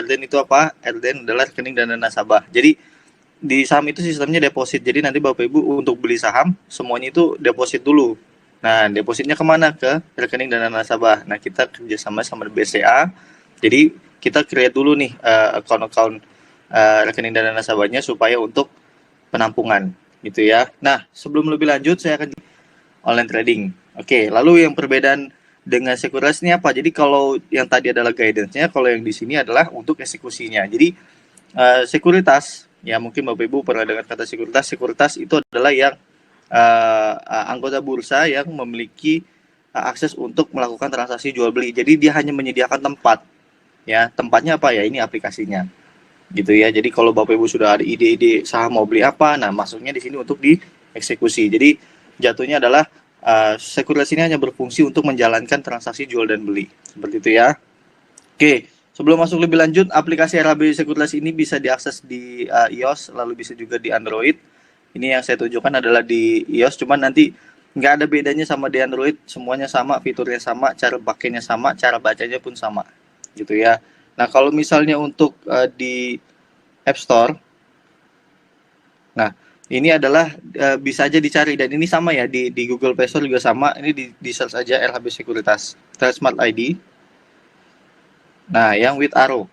RDN itu apa? RDN adalah rekening dana nasabah. Jadi di saham itu sistemnya deposit. Jadi nanti Bapak Ibu untuk beli saham semuanya itu deposit dulu. Nah, depositnya kemana? Ke rekening dana nasabah. Nah, kita kerjasama sama BCA. Jadi kita create dulu nih account-account rekening dana nasabahnya supaya untuk penampungan gitu ya. Nah, sebelum lebih lanjut saya akan online trading. Oke, lalu yang perbedaan dengan sekuritas ini apa? Jadi kalau yang tadi adalah guidance-nya, kalau yang di sini adalah untuk eksekusinya. Jadi sekuritas, ya mungkin Bapak Ibu pernah dengar kata sekuritas. Sekuritas itu adalah yang anggota bursa yang memiliki akses untuk melakukan transaksi jual beli. Jadi dia hanya menyediakan tempat. Ya, tempatnya apa ya? Ini aplikasinya. Gitu ya. Jadi kalau Bapak Ibu sudah ada ide-ide saham mau beli apa, nah masuknya di sini untuk dieksekusi. Jadi jatuhnya adalah sekuritas ini hanya berfungsi untuk menjalankan transaksi jual dan beli. Seperti itu ya. Oke, sebelum masuk lebih lanjut, aplikasi RHB Sekuritas ini bisa diakses di iOS, lalu bisa juga di Android. Ini yang saya tunjukkan adalah di iOS, cuman nanti nggak ada bedanya sama di Android, semuanya sama, fiturnya sama, cara pakainya sama, cara bacanya pun sama, gitu ya. Nah, kalau misalnya untuk di App Store, nah ini adalah bisa aja dicari dan ini sama ya di Google Play Store juga sama. Ini di search aja RHB Sekuritas, Smart ID. Nah, yang with arrow,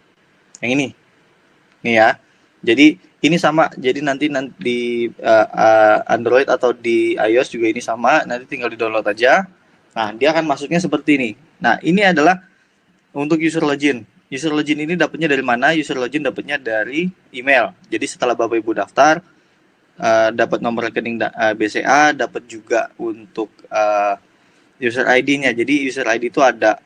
yang ini. Nih ya. Jadi ini sama. Jadi nanti di Android atau di iOS juga ini sama. Nanti tinggal di-download aja. Nah, dia akan masuknya seperti ini. Nah, ini adalah untuk user login. User login ini dapatnya dari mana? User login dapatnya dari email. Jadi setelah Bapak Ibu daftar, dapat nomor rekening BCA, dapat juga untuk user ID-nya. Jadi user ID itu ada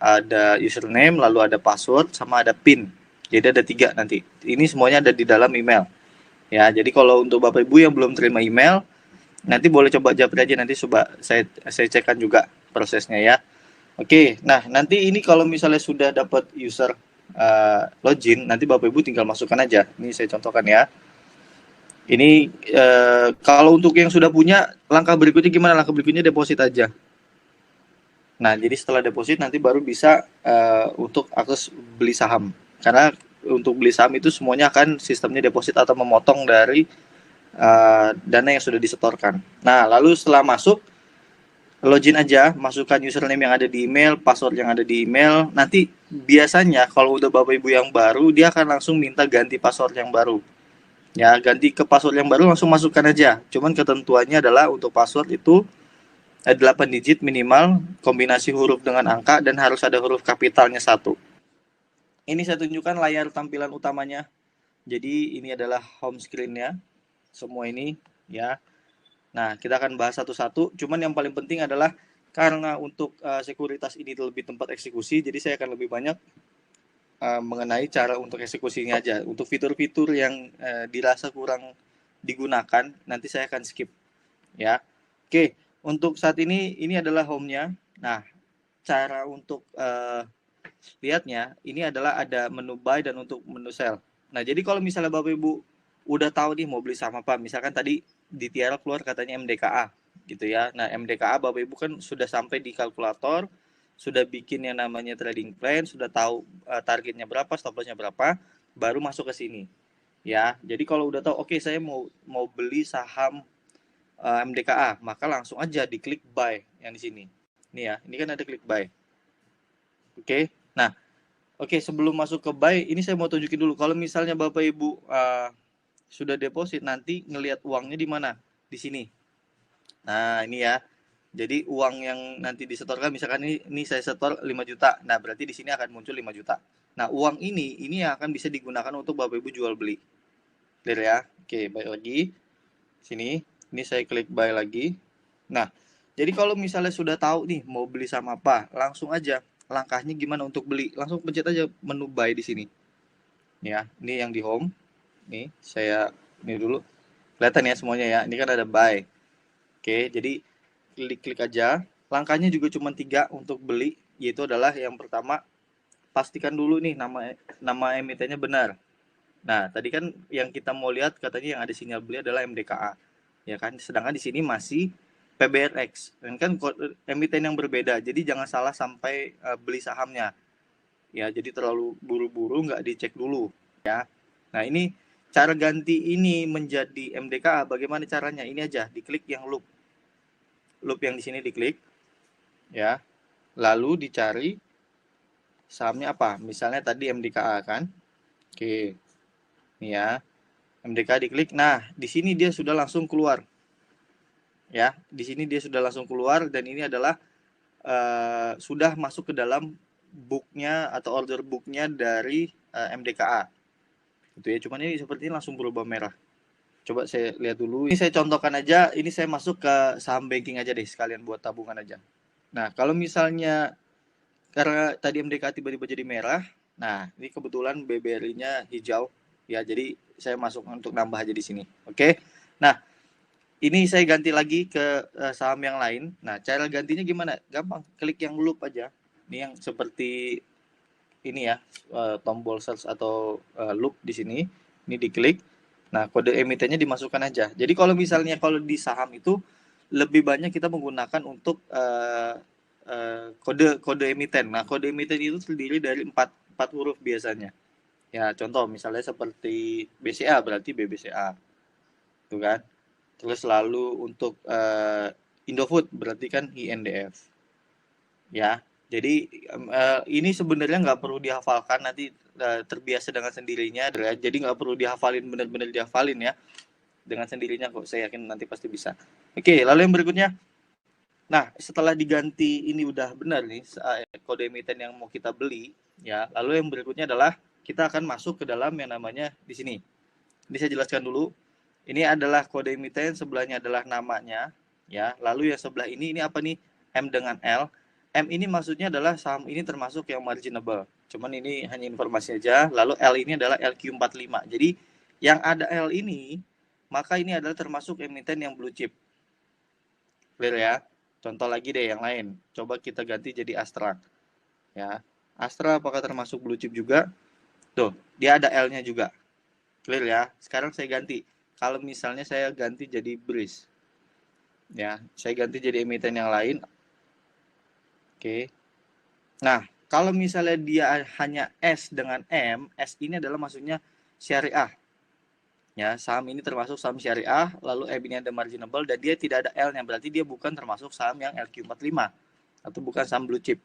username, lalu ada password, sama ada PIN. Jadi ada 3 nanti. Ini semuanya ada di dalam email. Ya, jadi kalau untuk Bapak Ibu yang belum terima email, nanti boleh coba japri aja, nanti coba saya cekkan juga prosesnya ya. Oke, nah nanti ini kalau misalnya sudah dapat user login, nanti Bapak Ibu tinggal masukkan aja. Ini saya contohkan ya. Ini kalau untuk yang sudah punya, langkah berikutnya gimana? Langkah berikutnya deposit aja. Nah, jadi setelah deposit nanti baru bisa untuk akses beli saham. Karena untuk beli saham itu semuanya akan sistemnya deposit atau memotong dari dana yang sudah disetorkan. Nah, lalu setelah masuk, login aja, masukkan username yang ada di email, password yang ada di email. Nanti biasanya kalau udah Bapak Ibu yang baru, dia akan langsung minta ganti password yang baru. Ya, ganti ke password yang baru, langsung masukkan aja. Cuman ketentuannya adalah untuk password itu 8 digit minimal, kombinasi huruf dengan angka, dan harus ada huruf kapitalnya 1. Ini saya tunjukkan layar tampilan utamanya. Jadi ini adalah home screen-nya. Semua ini ya. Nah, kita akan bahas satu-satu. Cuman yang paling penting adalah karena untuk sekuritas ini lebih tempat eksekusi, jadi saya akan lebih banyak mengenai cara untuk eksekusinya aja. Untuk fitur-fitur yang dirasa kurang digunakan, nanti saya akan skip ya. Oke, untuk saat ini adalah home-nya. Nah, cara untuk lihatnya, ini adalah ada menu buy dan untuk menu sell. Nah, jadi kalau misalnya Bapak Ibu udah tahu nih mau beli saham apa, misalkan tadi di Tiara keluar katanya MDKA gitu ya. Nah, MDKA Bapak Ibu kan sudah sampai di kalkulator, sudah bikin yang namanya trading plan, sudah tahu targetnya berapa, stop loss-nya berapa, baru masuk ke sini. Ya, jadi kalau udah tahu, oke, saya mau beli saham MDKA, maka langsung aja diklik buy yang di sini. Nih ya, ini kan ada klik buy. Oke. Nah, oke, sebelum masuk ke buy, ini saya mau tunjukin dulu. Kalau misalnya Bapak Ibu sudah deposit, nanti ngelihat uangnya di mana? Di sini. Nah, ini ya. Jadi uang yang nanti disetorkan, misalkan ini saya setor 5 juta. Nah, berarti di sini akan muncul 5 juta. Nah, uang ini yang akan bisa digunakan untuk Bapak Ibu jual beli. Clear ya? Oke, balik lagi. Sini, ini saya klik buy lagi. Nah, jadi kalau misalnya sudah tahu nih mau beli sama apa, langsung aja langkahnya gimana untuk beli. Langsung pencet aja menu buy di sini. Ya, ini yang di home. Nih, saya ini dulu. Kelihatan ya semuanya ya. Ini kan ada buy. Oke, jadi klik aja. Langkahnya juga cuma 3 untuk beli, yaitu adalah yang pertama, pastikan dulu nih nama emitennya benar. Nah, tadi kan yang kita mau lihat katanya yang ada sinyal beli adalah MDKA. Ya kan? Sedangkan di sini masih PBRX. Dan kan emiten yang berbeda. Jadi jangan salah sampai beli sahamnya. Ya, jadi terlalu buru-buru nggak dicek dulu. ya. Nah, ini cara ganti ini menjadi MDKA bagaimana caranya? Ini aja, diklik yang loop. Loop yang di sini diklik, ya. Lalu dicari sahamnya apa? Misalnya tadi MDKA kan. Oke. Nih ya. MDKA diklik. Nah, di sini dia sudah langsung keluar. Ya, di sini dia sudah langsung keluar dan ini adalah sudah masuk ke dalam booknya atau order booknya dari MDKA. Gitu ya. Cuman ini sepertinya langsung berubah merah. Coba saya lihat dulu. Ini saya contohkan aja. Ini saya masuk ke saham banking aja deh sekalian buat tabungan aja. Nah, kalau misalnya karena tadi MDKA tiba-tiba jadi merah, nah ini kebetulan BBRI-nya hijau, ya jadi saya masuk untuk nambah aja di sini. Oke, nah ini saya ganti lagi ke saham yang lain. Nah cara gantinya gimana? Gampang, klik yang loop aja. Ini yang seperti ini ya, tombol search atau loop di sini. Ini diklik. Nah kode emitennya dimasukkan aja. Jadi kalau misalnya kalau di saham itu lebih banyak kita menggunakan untuk kode emiten. Nah, kode emiten itu terdiri dari 4 huruf biasanya. Ya, contoh misalnya seperti BCA berarti BBCA. Tuh kan. Terus lalu untuk Indofood berarti kan INDF. Ya. Jadi ini sebenarnya nggak perlu dihafalkan, nanti terbiasa dengan sendirinya. Jadi nggak perlu dihafalin, benar-benar dihafalin ya. Dengan sendirinya kok, saya yakin nanti pasti bisa. Oke, lalu yang berikutnya. Nah, setelah diganti ini udah benar nih kode emiten yang mau kita beli, ya. Lalu yang berikutnya adalah kita akan masuk ke dalam yang namanya di sini. Ini saya jelaskan dulu. Ini adalah kode emiten, sebelahnya adalah namanya, ya. Lalu yang sebelah ini apa nih? M dengan L. M ini maksudnya adalah saham ini termasuk yang marginable. Cuman ini hanya informasi aja. Lalu L ini adalah LQ45. Jadi yang ada L ini, maka ini adalah termasuk emiten yang blue chip. Clear ya? Contoh lagi deh yang lain. Coba kita ganti jadi Astra. Ya. Astra apakah termasuk blue chip juga? Tuh, dia ada L-nya juga. Clear ya? Sekarang saya ganti. Kalau misalnya saya ganti jadi Breeze. Ya, saya ganti jadi emiten yang lain. Oke. Nah, kalau misalnya dia hanya S dengan M, S ini adalah maksudnya syariah. Ya, saham ini termasuk saham syariah, lalu M ini ada marginable dan dia tidak ada L-nya, berarti dia bukan termasuk saham yang LQ45 atau bukan saham blue chip.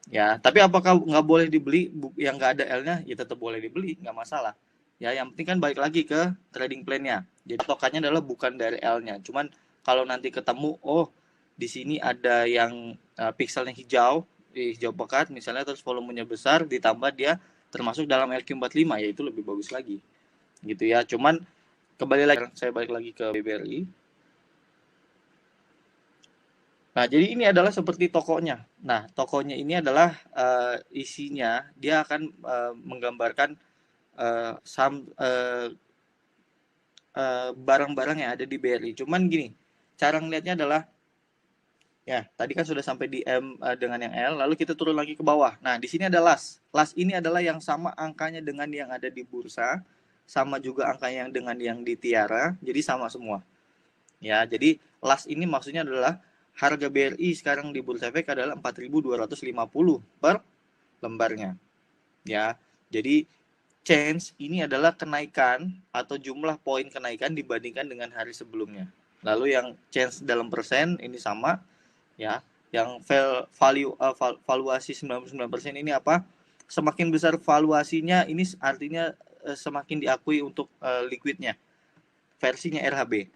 Ya, tapi apakah nggak boleh dibeli yang nggak ada L-nya? Ya tetap boleh dibeli, nggak masalah. Ya, yang penting kan balik lagi ke trading plan-nya. Jadi tokannya adalah bukan dari L-nya. Cuman kalau nanti ketemu, oh di sini ada yang pixelnya hijau, hijau pekat misalnya, terus volumenya besar, ditambah dia termasuk dalam LQ45, ya itu lebih bagus lagi. Gitu ya. Cuman kembali lagi, saya balik lagi ke BBRI. Nah, jadi ini adalah seperti tokonya. Nah, tokonya ini adalah isinya dia akan menggambarkan saham barang-barang yang ada di BRI. Cuman gini, cara ngelihatnya adalah ya, tadi kan sudah sampai di M dengan yang L, lalu kita turun lagi ke bawah. Nah, di sini ada LAS. LAS ini adalah yang sama angkanya dengan yang ada di bursa, sama juga angka yang dengan yang di Tiara, jadi sama semua. Ya, jadi LAS ini maksudnya adalah harga BRI sekarang di Bursa Efek adalah 4.250 per lembarnya. Ya. Jadi change ini adalah kenaikan atau jumlah poin kenaikan dibandingkan dengan hari sebelumnya. Lalu yang change dalam persen ini sama ya. Yang valuasi 99% ini apa? Semakin besar valuasinya ini artinya semakin diakui untuk liquidnya. Versinya RHB.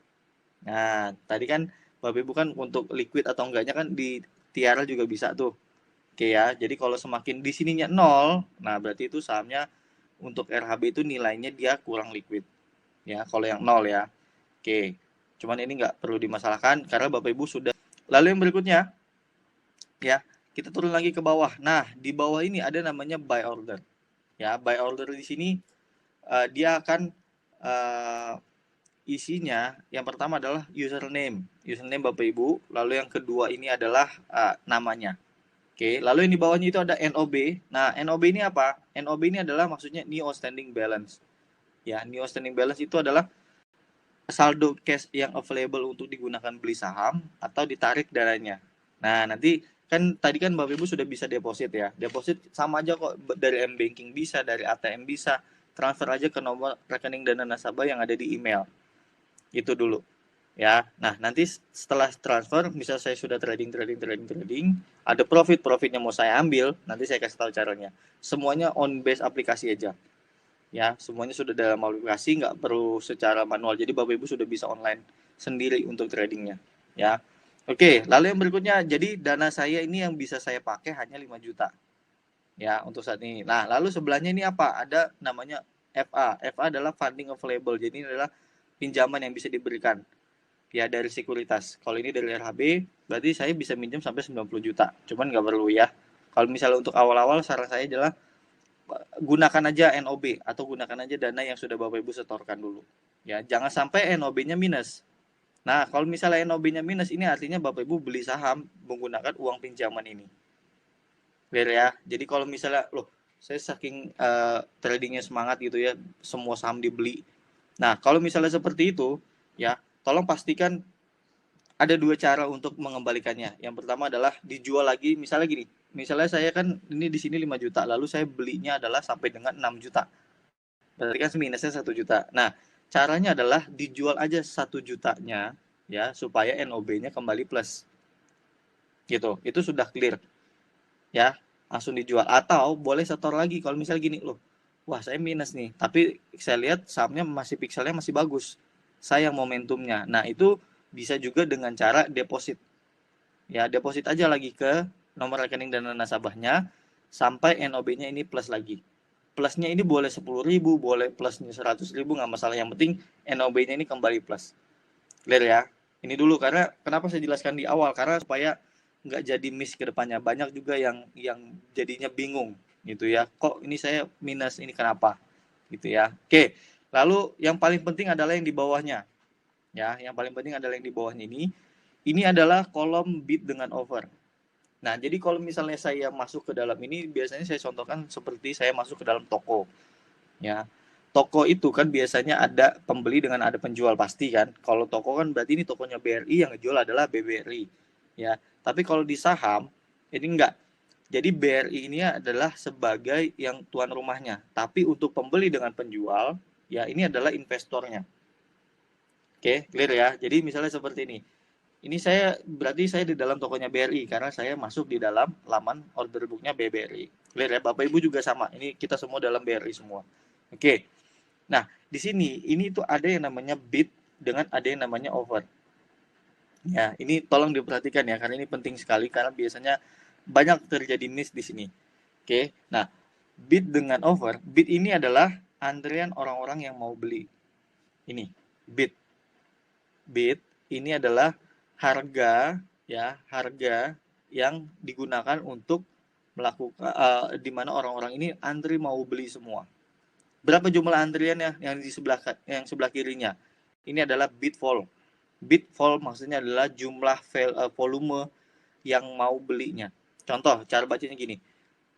Nah, tadi kan Bapak Ibu kan untuk liquid atau enggaknya kan di Tiara juga bisa tuh. Oke ya, jadi kalau semakin di sininya 0, nah berarti itu sahamnya untuk RHB itu nilainya dia kurang liquid. Ya, kalau yang 0 ya. Oke, cuman ini nggak perlu dimasalahkan karena Bapak Ibu sudah. Lalu yang berikutnya, ya, kita turun lagi ke bawah. Nah, di bawah ini ada namanya buy order. Ya, buy order di sini dia akan isinya yang pertama adalah username Bapak Ibu, lalu yang kedua ini adalah namanya. Oke, lalu yang di bawahnya itu ada NOB. Nah, NOB ini apa? NOB ini adalah maksudnya new outstanding balance. Ya, new outstanding balance itu adalah saldo cash yang available untuk digunakan beli saham atau ditarik dananya. Nah, nanti kan tadi kan Bapak Ibu sudah bisa deposit ya. Deposit sama aja kok, dari M banking bisa, dari ATM bisa. transfer aja ke nomor rekening dana nasabah yang ada di email. Itu dulu. Ya, nah nanti setelah transfer, misal saya sudah trading, ada profitnya mau saya ambil, nanti saya kasih tahu caranya. Semuanya on base aplikasi aja. Ya, semuanya sudah dalam aplikasi, nggak perlu secara manual. Jadi Bapak Ibu sudah bisa online sendiri untuk tradingnya. Ya, oke. Lalu yang berikutnya, jadi dana saya ini yang bisa saya pakai hanya 5 juta. Ya, untuk saat ini. Nah, lalu sebelahnya ini apa? Ada namanya FA. FA adalah funding available. Jadi ini adalah pinjaman yang bisa diberikan ya dari sekuritas. Kalau ini dari RHB, berarti saya bisa minjem sampai 90 juta. Cuman nggak perlu ya. Kalau misalnya untuk awal-awal, saran saya adalah gunakan aja NOB atau gunakan aja dana yang sudah Bapak Ibu setorkan dulu. Ya, jangan sampai NOB-nya minus. Nah, kalau misalnya NOB-nya minus, ini artinya Bapak Ibu beli saham menggunakan uang pinjaman ini. Clear ya. Jadi kalau misalnya, loh, saya saking tradingnya semangat gitu ya, semua saham dibeli. Nah, kalau misalnya seperti itu, ya, tolong pastikan ada 2 cara untuk mengembalikannya. Yang pertama adalah dijual lagi, misalnya gini, misalnya saya kan ini di sini 5 juta, lalu saya belinya adalah sampai dengan 6 juta. Berarti kan minusnya 1 juta. Nah, caranya adalah dijual aja 1 jutanya ya supaya NOB-nya kembali plus. Gitu. Itu sudah clear. Ya, langsung dijual atau boleh setor lagi kalau misalnya gini, loh. Wah, saya minus nih, tapi saya lihat sahamnya masih pikselnya masih bagus. Sayang momentumnya. Nah, itu bisa juga dengan cara deposit. Ya, deposit aja lagi ke nomor rekening dana nasabahnya sampai NOB-nya ini plus lagi. Plusnya ini boleh 10.000, boleh plusnya 100.000, nggak masalah. Yang penting NOB-nya ini kembali plus. Clear ya? Ini dulu karena kenapa saya jelaskan di awal, karena supaya nggak jadi miss ke depannya. Banyak juga yang jadinya bingung gitu ya. Kok ini saya minus, ini kenapa? Gitu ya. Oke. Lalu yang paling penting adalah yang di bawahnya. Ya, yang paling penting adalah yang di bawahnya ini. Ini adalah kolom bid dengan over. Nah, jadi kalau misalnya saya masuk ke dalam ini, biasanya saya contohkan seperti saya masuk ke dalam toko. Ya, toko itu kan biasanya ada pembeli dengan ada penjual pasti kan. Kalau toko kan berarti ini tokonya BRI, yang ngejual adalah BBRI. Ya, tapi kalau di saham ini enggak. Jadi BRI ini adalah sebagai yang tuan rumahnya. Tapi untuk pembeli dengan penjual, ya ini adalah investornya. Oke, clear ya. Jadi misalnya seperti ini. Ini saya berarti saya di dalam tokonya BRI karena saya masuk di dalam laman order booknya BBRI. Clear ya, Bapak Ibu juga sama. Ini kita semua dalam BRI semua. Oke. Nah, di sini ini tuh ada yang namanya bid dengan ada yang namanya over. Ya, ini tolong diperhatikan ya karena ini penting sekali karena biasanya banyak terjadi miss di sini. Oke. Nah, bid dengan over, bid ini adalah antrian orang-orang yang mau beli. Ini, bid. Bid ini adalah harga ya, harga yang digunakan untuk melakukan di mana orang-orang ini antri mau beli semua. Berapa jumlah antriannya yang di sebelah kirinya? Ini adalah bid vol. Bid vol maksudnya adalah jumlah volume yang mau belinya. Contoh, cara bacanya gini.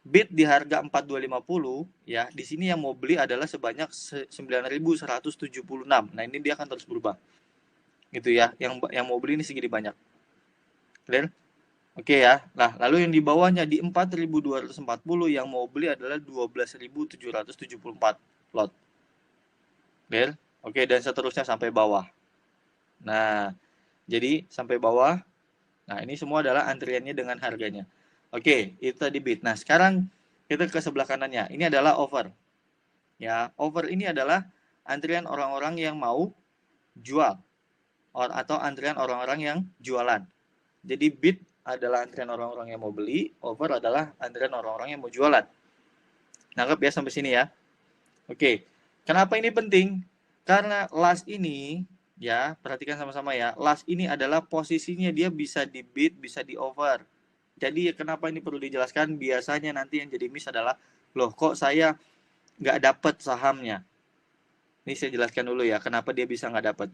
Bid di harga 4250 ya, di sini yang mau beli adalah sebanyak 9176. Nah, ini dia akan terus berubah. Gitu ya. Yang mau beli ini segini banyak. Clear? Oke ya. Nah, lalu yang di bawahnya di 4240 yang mau beli adalah 12774 lot. Clear? Oke, dan seterusnya sampai bawah. Nah, jadi sampai bawah. Nah, ini semua adalah antriannya dengan harganya. Oke, itu tadi bid. Nah, sekarang kita ke sebelah kanannya. Ini adalah over. Ya, over ini adalah antrian orang-orang yang mau jual atau antrian orang-orang yang jualan. Jadi bid adalah antrian orang-orang yang mau beli, over adalah antrian orang-orang yang mau jualan. Nangkep ya sampai sini ya? Oke. Kenapa ini penting? Karena last ini ya, perhatikan sama-sama ya. Last ini adalah posisinya dia bisa di bid, bisa di over. Jadi kenapa ini perlu dijelaskan? Biasanya nanti yang jadi miss adalah, loh kok saya nggak dapat sahamnya? Ini saya jelaskan dulu ya, kenapa dia bisa nggak dapat.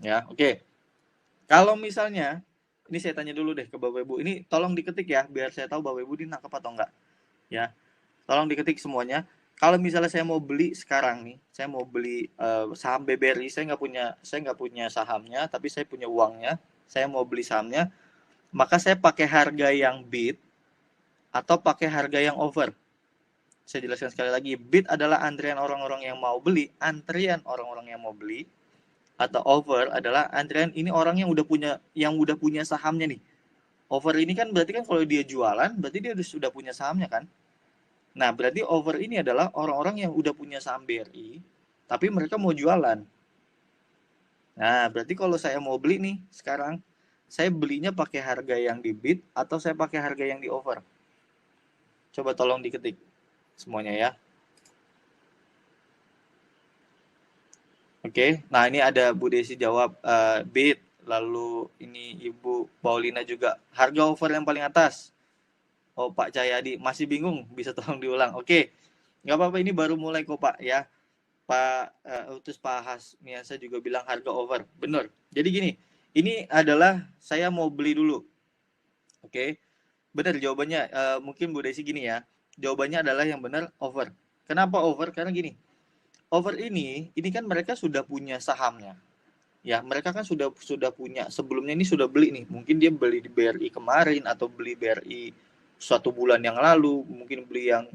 Ya, oke. Kalau misalnya, ini saya tanya dulu deh ke Bapak Ibu. Ini tolong diketik ya, biar saya tahu Bapak Ibu ini nangkep atau enggak. Ya, tolong diketik semuanya. Kalau misalnya saya mau beli sekarang nih, saya mau beli saham BBRI, saya nggak punya sahamnya, tapi saya punya uangnya. Saya mau beli sahamnya, maka saya pakai harga yang bid atau pakai harga yang over. Saya jelaskan sekali lagi, bid adalah antrian orang-orang yang mau beli, atau over adalah antrian ini orang yang udah punya sahamnya nih. Over ini kan berarti kan kalau dia jualan, berarti dia sudah punya sahamnya kan. Nah, berarti over ini adalah orang-orang yang udah punya saham BRI, tapi mereka mau jualan. Nah, berarti kalau saya mau beli nih sekarang, saya belinya pakai harga yang di bid atau saya pakai harga yang di over? Coba tolong diketik semuanya ya. Oke, nah ini ada Bu Desi jawab bid, lalu ini Ibu Paulina juga harga over yang paling atas. Oh, Pak Cahyadi masih bingung, bisa tolong diulang. Oke, nggak apa-apa, ini baru mulai kok Pak ya. Terus Pak Hasmiasa juga bilang harga over, bener. Jadi gini, ini adalah saya mau beli dulu. Oke, benar jawabannya. Mungkin Bu Desi gini ya, jawabannya adalah yang benar over. Kenapa over? Karena gini, over ini kan mereka sudah punya sahamnya. Ya, mereka kan sudah punya, sebelumnya ini sudah beli nih. Mungkin dia beli di BRI kemarin atau beli BRI 1 bulan yang lalu, mungkin beli yang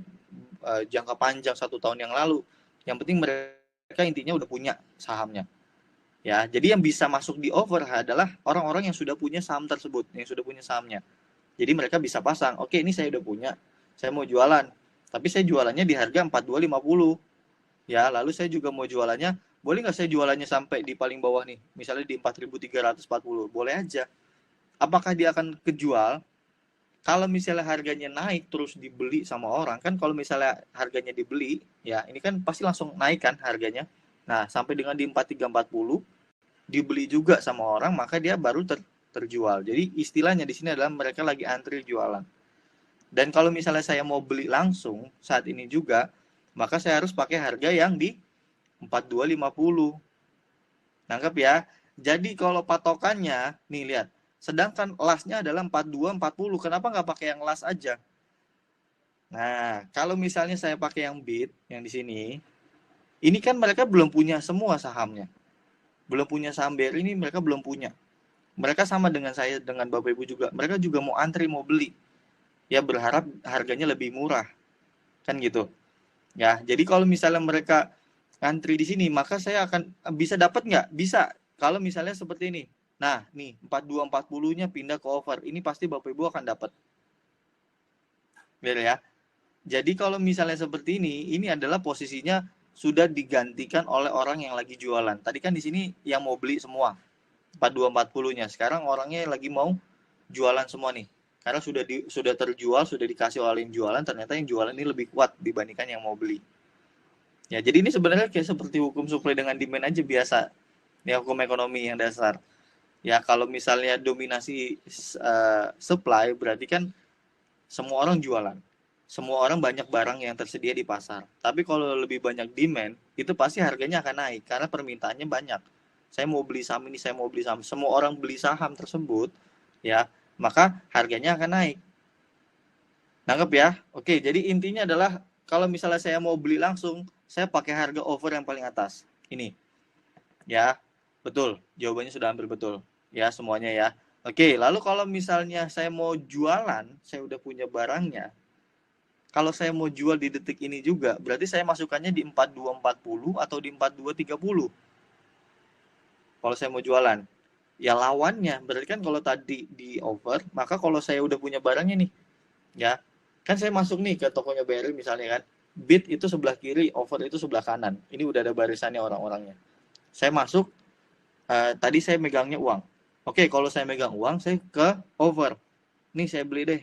jangka panjang 1 tahun yang lalu. Yang penting mereka intinya udah punya sahamnya. Ya, jadi yang bisa masuk di over adalah orang-orang yang sudah punya saham tersebut, yang sudah punya sahamnya. Jadi mereka bisa pasang, oke ini saya udah punya, saya mau jualan. Tapi saya jualannya di harga 4250. Ya, lalu saya juga mau jualannya, boleh nggak saya jualannya sampai di paling bawah nih, misalnya di 4340, boleh aja. Apakah dia akan kejual? Kalau misalnya harganya naik terus dibeli sama orang, kan kalau misalnya harganya dibeli, ya ini kan pasti langsung naik kan harganya. Nah, sampai dengan di 4340, dibeli juga sama orang, maka dia baru terjual. Jadi istilahnya di sini adalah mereka lagi antri jualan. Dan kalau misalnya saya mau beli langsung saat ini juga, maka saya harus pakai harga yang di 4250. Nangkep ya? Jadi kalau patokannya, nih lihat, sedangkan lasnya adalah 4240, kenapa nggak pakai yang las aja? Nah, kalau misalnya saya pakai yang bid, yang di sini, ini kan mereka belum punya semua sahamnya. Belum punya saham BRI ini mereka belum punya. Mereka sama dengan saya, dengan Bapak Ibu juga. Mereka juga mau antri, mau beli. Ya berharap harganya lebih murah. Kan gitu. Ya, jadi kalau misalnya mereka antri di sini, maka saya akan bisa dapat nggak? Bisa. Kalau misalnya seperti ini. Nah, nih 4240-nya pindah ke over. Ini pasti Bapak Ibu akan dapat. Biar ya. Jadi kalau misalnya seperti ini adalah posisinya sudah digantikan oleh orang yang lagi jualan. Tadi kan di sini yang mau beli semua. 4240-nya. Sekarang orangnya lagi mau jualan semua nih. Karena sudah terjual, sudah dikasih oleh yang jualan, ternyata yang jualan ini lebih kuat dibandingkan yang mau beli. Ya, jadi ini sebenarnya kayak seperti hukum supply dengan demand aja biasa. Ya, hukum ekonomi yang dasar. Ya, kalau misalnya dominasi supply berarti kan semua orang jualan. Semua orang banyak barang yang tersedia di pasar. Tapi kalau lebih banyak demand, itu pasti harganya akan naik karena permintaannya banyak. Saya mau beli saham ini, saya mau beli saham. Semua orang beli saham tersebut, ya, maka harganya akan naik. Nangkep ya? Oke, jadi intinya adalah kalau misalnya saya mau beli langsung, saya pakai harga over yang paling atas. Ini. Ya, betul. Jawabannya sudah hampir betul. Ya, semuanya ya. Oke, lalu kalau misalnya saya mau jualan, saya udah punya barangnya. Kalau saya mau jual di detik ini juga, berarti saya masukannya di 4240 atau di 4230. Kalau saya mau jualan. Ya lawannya, berarti kan kalau tadi di over, maka kalau saya udah punya barangnya nih, ya, kan saya masuk nih ke tokonya BRI misalnya kan, bid itu sebelah kiri, over itu sebelah kanan. Ini udah ada barisannya orang-orangnya. Saya masuk, tadi saya megangnya uang. Oke, kalau saya megang uang, saya ke over. Nih saya beli deh.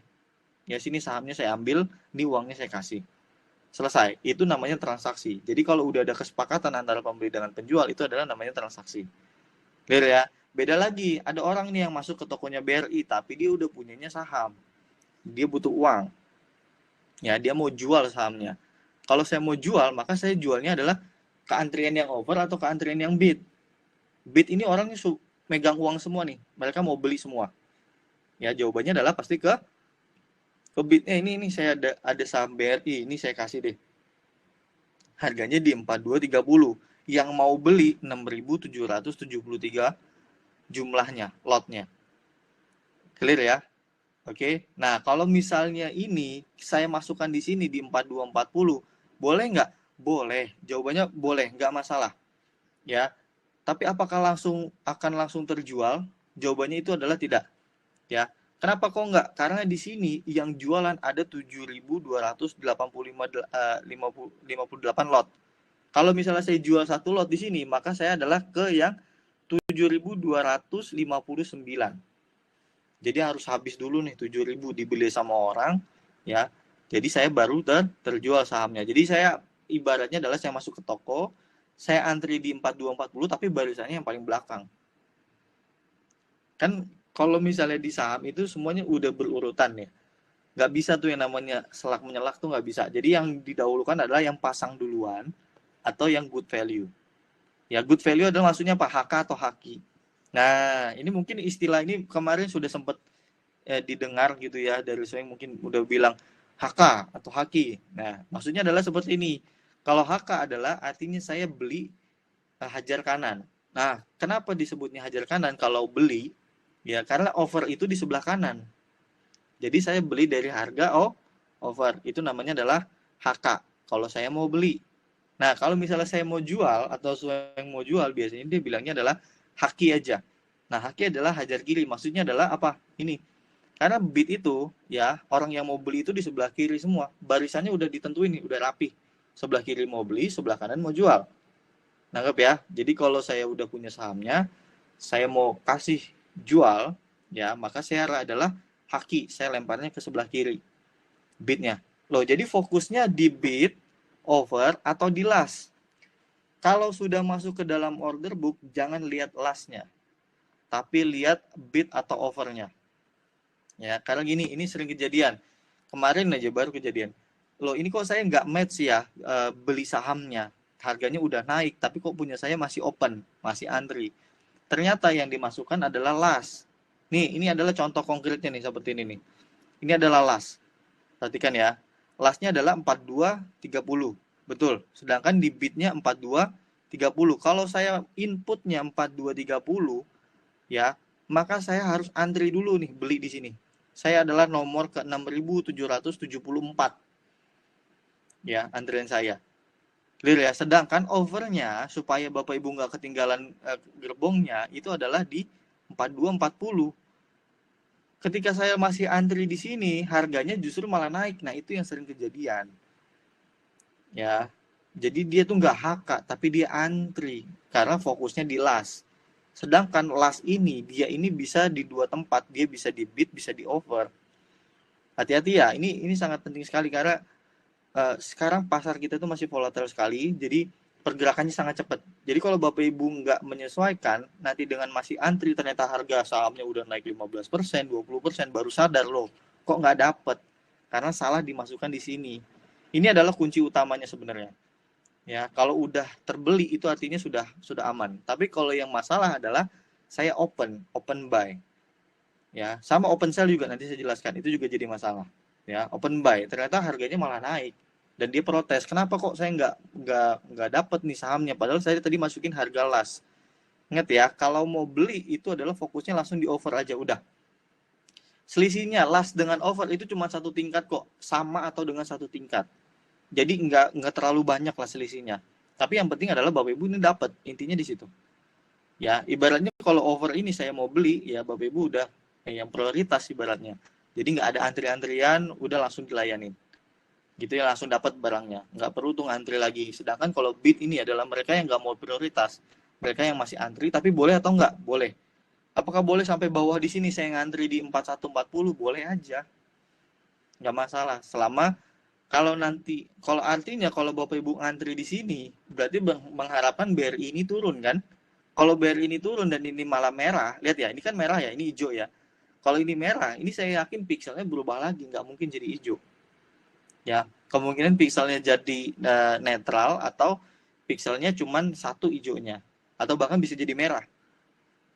Ya sini sahamnya saya ambil, ini uangnya saya kasih. Selesai. Itu namanya transaksi. Jadi kalau udah ada kesepakatan antara pembeli dengan penjual, itu adalah namanya transaksi. Clear ya? Beda lagi, ada orang nih yang masuk ke tokonya BRI, tapi dia udah punyanya saham. Dia butuh uang. Ya, dia mau jual sahamnya. Kalau saya mau jual, maka saya jualnya adalah ke antrian yang over atau ke antrian yang bid. Bid ini orangnya megang uang semua nih. Mereka mau beli semua. Ya, jawabannya adalah pasti ke bidnya. Ini saya ada saham BRI, ini saya kasih deh. Harganya di 4230. Yang mau beli 6.773 jumlahnya, lotnya. Clear ya? Oke. Nah, kalau misalnya ini saya masukkan di sini di 4240, boleh nggak? Boleh. Jawabannya boleh, nggak masalah. Ya. Tapi apakah langsung terjual? Jawabannya itu adalah tidak. Ya. Kenapa kok nggak? Karena di sini yang jualan ada 7.285 lot. Kalau misalnya saya jual satu lot di sini, maka saya adalah ke yang 7.259. Jadi harus habis dulu nih 7.000 dibeli sama orang, ya. Jadi saya baru terjual sahamnya. Jadi saya ibaratnya adalah saya masuk ke toko, saya antri di 4240 tapi barisannya yang paling belakang. Kan kalau misalnya di saham itu semuanya udah berurutan ya. Nggak bisa tuh yang namanya selak menyelak tuh nggak bisa. Jadi yang didahulukan adalah yang pasang duluan atau yang good value. Ya, good value adalah maksudnya apa? HK atau haki. Nah, ini mungkin istilah ini kemarin sudah sempat didengar gitu ya dari saya mungkin udah bilang HK atau haki. Nah, maksudnya adalah seperti ini. Kalau HK adalah artinya saya beli hajar kanan. Nah, kenapa disebutnya hajar kanan kalau beli? Ya, karena over itu di sebelah kanan. Jadi saya beli dari harga over. Itu namanya adalah HK. Kalau saya mau beli. Nah, kalau misalnya saya mau jual atau saya yang mau jual, biasanya dia bilangnya adalah haki aja. Nah, haki adalah hajar kiri. Maksudnya adalah apa? Ini. Karena bid itu, ya, orang yang mau beli itu di sebelah kiri semua. Barisannya udah ditentuin nih, udah rapi. Sebelah kiri mau beli, sebelah kanan mau jual. Nangkep ya? Jadi kalau saya udah punya sahamnya, saya mau kasih jual, ya, maka saya adalah haki. Saya lemparnya ke sebelah kiri. Bidnya. Loh, jadi fokusnya di bid, over, atau di last. Kalau sudah masuk ke dalam order book, jangan lihat lastnya, tapi lihat bid atau overnya. Ya, karena gini, ini sering kejadian. Kemarin aja baru kejadian. Loh, ini kok saya nggak match ya beli sahamnya. Harganya udah naik, tapi kok punya saya masih open, masih antri. Ternyata yang dimasukkan adalah last. Nih, ini adalah contoh konkretnya nih, seperti ini nih. Ini adalah last. Perhatikan ya. Lastnya adalah 4230. Betul. Sedangkan di bidnya 4230. Kalau saya inputnya 4230, ya, maka saya harus antri dulu nih beli di sini. Saya adalah nomor ke 6774. Ya, antrian saya. Clear ya. Sedangkan overnya supaya Bapak Ibu nggak ketinggalan gerbongnya itu adalah di 4240. Ketika saya masih antri di sini, harganya justru malah naik. Nah, itu yang sering kejadian. Ya. Jadi dia tuh nggak HK, tapi dia antri karena fokusnya di last. Sedangkan last ini dia ini bisa di dua tempat, dia bisa di bid, bisa di over. Hati-hati ya, ini sangat penting sekali karena sekarang pasar kita tuh masih volatile sekali, jadi pergerakannya sangat cepat. Jadi kalau Bapak Ibu nggak menyesuaikan, nanti dengan masih antri ternyata harga sahamnya udah naik 15%, 20%, baru sadar loh, kok nggak dapet? Karena salah dimasukkan di sini. Ini adalah kunci utamanya sebenarnya. Ya, kalau udah terbeli itu artinya sudah aman. Tapi kalau yang masalah adalah saya open buy. Ya, sama open sell juga nanti saya jelaskan. Itu juga jadi masalah. Ya, open buy ternyata harganya malah naik dan dia protes. Kenapa kok saya nggak dapat nih sahamnya padahal saya tadi masukin harga last. Ingat ya, kalau mau beli itu adalah fokusnya langsung di over aja udah. Selisihnya last dengan over itu cuma satu tingkat kok, sama atau dengan satu tingkat. Jadi nggak terlalu banyak lah selisihnya. Tapi yang penting adalah Bapak Ibu ini dapat, intinya di situ. Ya, ibaratnya kalau over ini saya mau beli, ya Bapak Ibu udah yang prioritas ibaratnya. Jadi nggak ada antri-antrian, udah langsung dilayanin. Gitu ya, langsung dapat barangnya. Nggak perlu tuh antri lagi. Sedangkan kalau bid ini adalah mereka yang nggak mau prioritas. Mereka yang masih antri, tapi boleh atau nggak? Boleh. Apakah boleh sampai bawah di sini saya ngantri di 4140? Boleh aja. Nggak masalah. Selama kalau artinya kalau Bapak Ibu ngantri di sini, berarti mengharapkan BRI ini turun kan? Kalau BRI ini turun dan ini malah merah, lihat ya, ini kan merah ya, ini hijau ya. Kalau ini merah, ini saya yakin pikselnya berubah lagi, nggak mungkin jadi hijau. Ya, kemungkinan pikselnya jadi netral atau pikselnya cuma satu hijaunya, atau bahkan bisa jadi merah,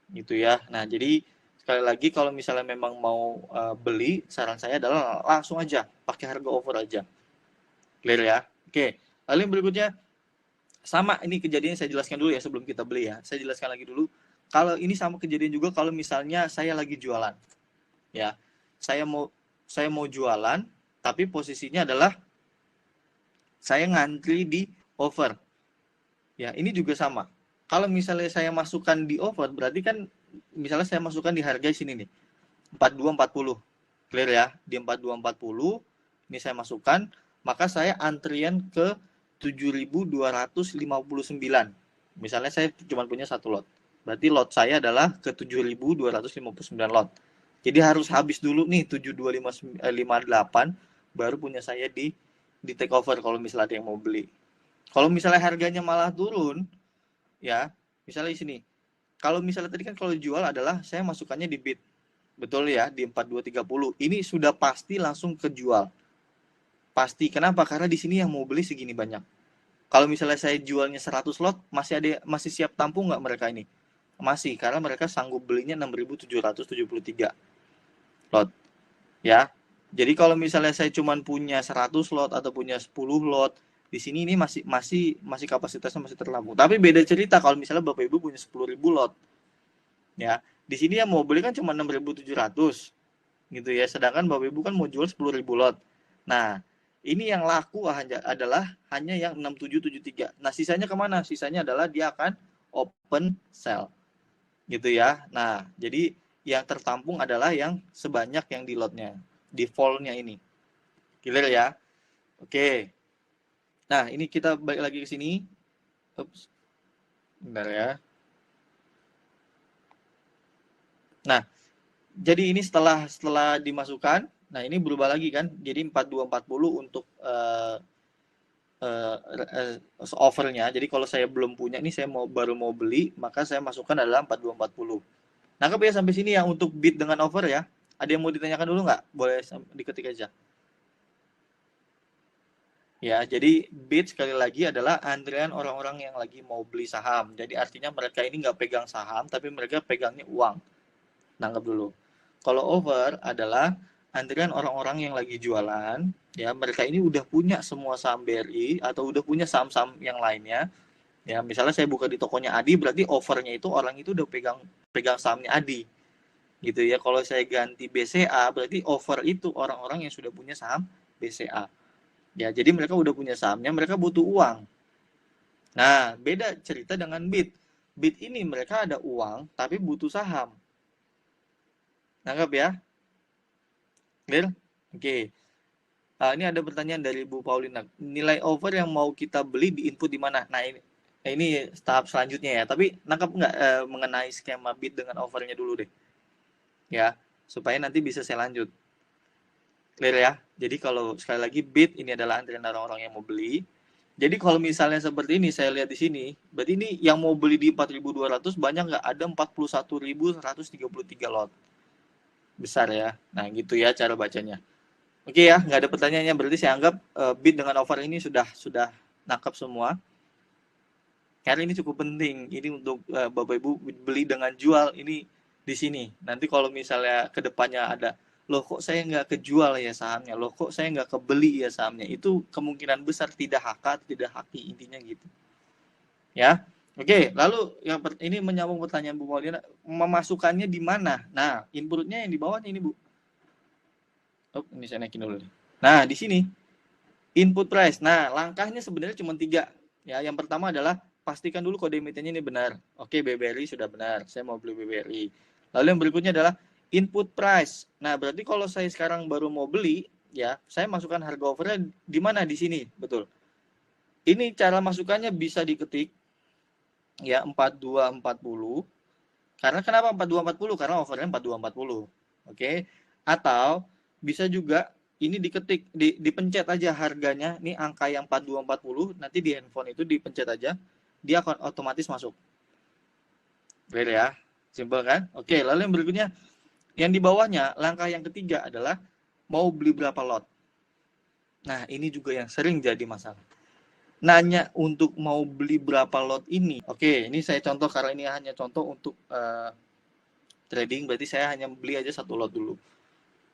gitu ya. Nah, jadi sekali lagi kalau misalnya memang mau beli, saran saya adalah langsung aja pakai harga over aja. Clear ya? Oke. Lalu yang berikutnya, sama ini kejadian saya jelaskan dulu ya sebelum kita beli ya. Saya jelaskan lagi dulu. Kalau ini sama kejadian juga kalau misalnya saya lagi jualan. Ya. saya mau jualan, tapi posisinya adalah saya ngantri di over. Ya, ini juga sama. Kalau misalnya saya masukkan di over, berarti kan misalnya saya masukkan di harga sini nih, 4240. Clear ya? Di 4240 ini saya masukkan, maka saya antrian ke 7259. Misalnya saya cuma punya satu lot. Berarti lot saya adalah ke 7259 lot. Jadi harus habis dulu nih 7258 baru punya saya di take over kalau misalnya ada yang mau beli. Kalau misalnya harganya malah turun, ya, misalnya di sini. Kalau misalnya tadi kan kalau jual adalah saya masukannya di bid. Betul ya, di 4230. Ini sudah pasti langsung kejual. Pasti. Kenapa? Karena di sini yang mau beli segini banyak. Kalau misalnya saya jualnya 100 lot, masih siap tampung nggak mereka ini? Masih, karena mereka sanggup belinya 6.773 lot. Ya. Jadi kalau misalnya saya cuma punya 100 lot atau punya 10 lot, di sini ini masih kapasitasnya masih terlampung. Tapi beda cerita kalau misalnya Bapak Ibu punya 10.000 lot. Ya. Di sini yang mau beli kan cuma 6.700 gitu ya. Sedangkan Bapak Ibu kan mau jual 10.000 lot. Nah, ini yang laku adalah hanya yang 6773. Nah, sisanya kemana? Sisanya adalah dia akan open sell. Gitu ya. Nah, jadi yang tertampung adalah yang sebanyak yang di lotnya. Di vol-nya ini. Clear ya? Oke. Nah, ini kita balik lagi ke sini. Ups. Bentar ya. Nah, jadi ini setelah dimasukkan, nah ini berubah lagi kan. Jadi 4240 untuk offernya. Jadi kalau saya belum punya ini, saya baru mau beli, maka saya masukkan adalah 4240. Nangkep ya sampai sini ya untuk bid dengan offer ya. Ada yang mau ditanyakan dulu nggak? Boleh diketik aja. Ya, jadi bid sekali lagi adalah antrian orang-orang yang lagi mau beli saham. Jadi artinya mereka ini nggak pegang saham, tapi mereka pegangnya uang. Nangkep dulu. Kalau over adalah antrian orang-orang yang lagi jualan, ya mereka ini udah punya semua saham BRI atau udah punya saham-saham yang lainnya. Ya, misalnya saya buka di tokonya Adi, berarti overnya itu orang itu udah pegang sahamnya Adi. Gitu ya. Kalau saya ganti BCA, berarti over itu orang-orang yang sudah punya saham BCA. Ya, jadi mereka udah punya sahamnya, mereka butuh uang. Nah, beda cerita dengan bid. Bid ini mereka ada uang, tapi butuh saham. Nangkap ya? Clear? Oke. Ini ada pertanyaan dari Bu Paulina. Nilai over yang mau kita beli di input di mana? Nah, ini tahap selanjutnya ya. Tapi nangkap nggak mengenai skema bid dengan overnya dulu deh. Ya, supaya nanti bisa saya lanjut. Clear ya? Jadi kalau sekali lagi bid ini adalah antrian orang-orang yang mau beli. Jadi kalau misalnya seperti ini, saya lihat di sini, berarti ini yang mau beli di 4.200 banyak nggak? Ada 41.133 lot. Besar ya. Nah, gitu ya cara bacanya. Oke ya, nggak ada pertanyaannya. Berarti saya anggap bid dengan offer ini sudah nangkap semua. Karena ini cukup penting. Ini untuk Bapak Ibu beli dengan jual ini di sini. Nanti kalau misalnya kedepannya ada, loh kok saya nggak kejual ya sahamnya, loh kok saya nggak kebeli ya sahamnya, itu kemungkinan besar tidak hak, tidak haki, intinya gitu. Ya, oke. Lalu yang ini menyambung pertanyaan Bu Maulina, memasukkannya di mana? Nah, inputnya yang di bawahnya ini Bu. Oh, ini saya naikin dulu. Nah, di sini input price. Nah, langkahnya sebenarnya cuma 3. Ya, yang pertama adalah pastikan dulu kode emitennya ini benar. Oke, BBRI sudah benar. Saya mau beli BBRI. Lalu yang berikutnya adalah input price. Nah, berarti kalau saya sekarang baru mau beli, ya, saya masukkan harga overnya di mana? Di sini, betul. Ini cara masukkannya bisa diketik ya 4240. Karena kenapa 4240? Karena overnya 4240. Oke. Atau bisa juga ini diketik, dipencet aja harganya, nih angka yang 4240, nanti di handphone itu dipencet aja, dia akan otomatis masuk. Clear ya? Simpel kan? Oke, lalu yang berikutnya, yang di bawahnya, langkah yang ketiga adalah mau beli berapa lot. Nah, ini juga yang sering jadi masalah. Nanya untuk mau beli berapa lot ini. Oke, ini saya contoh karena ini hanya contoh untuk trading, berarti saya hanya beli aja satu lot dulu.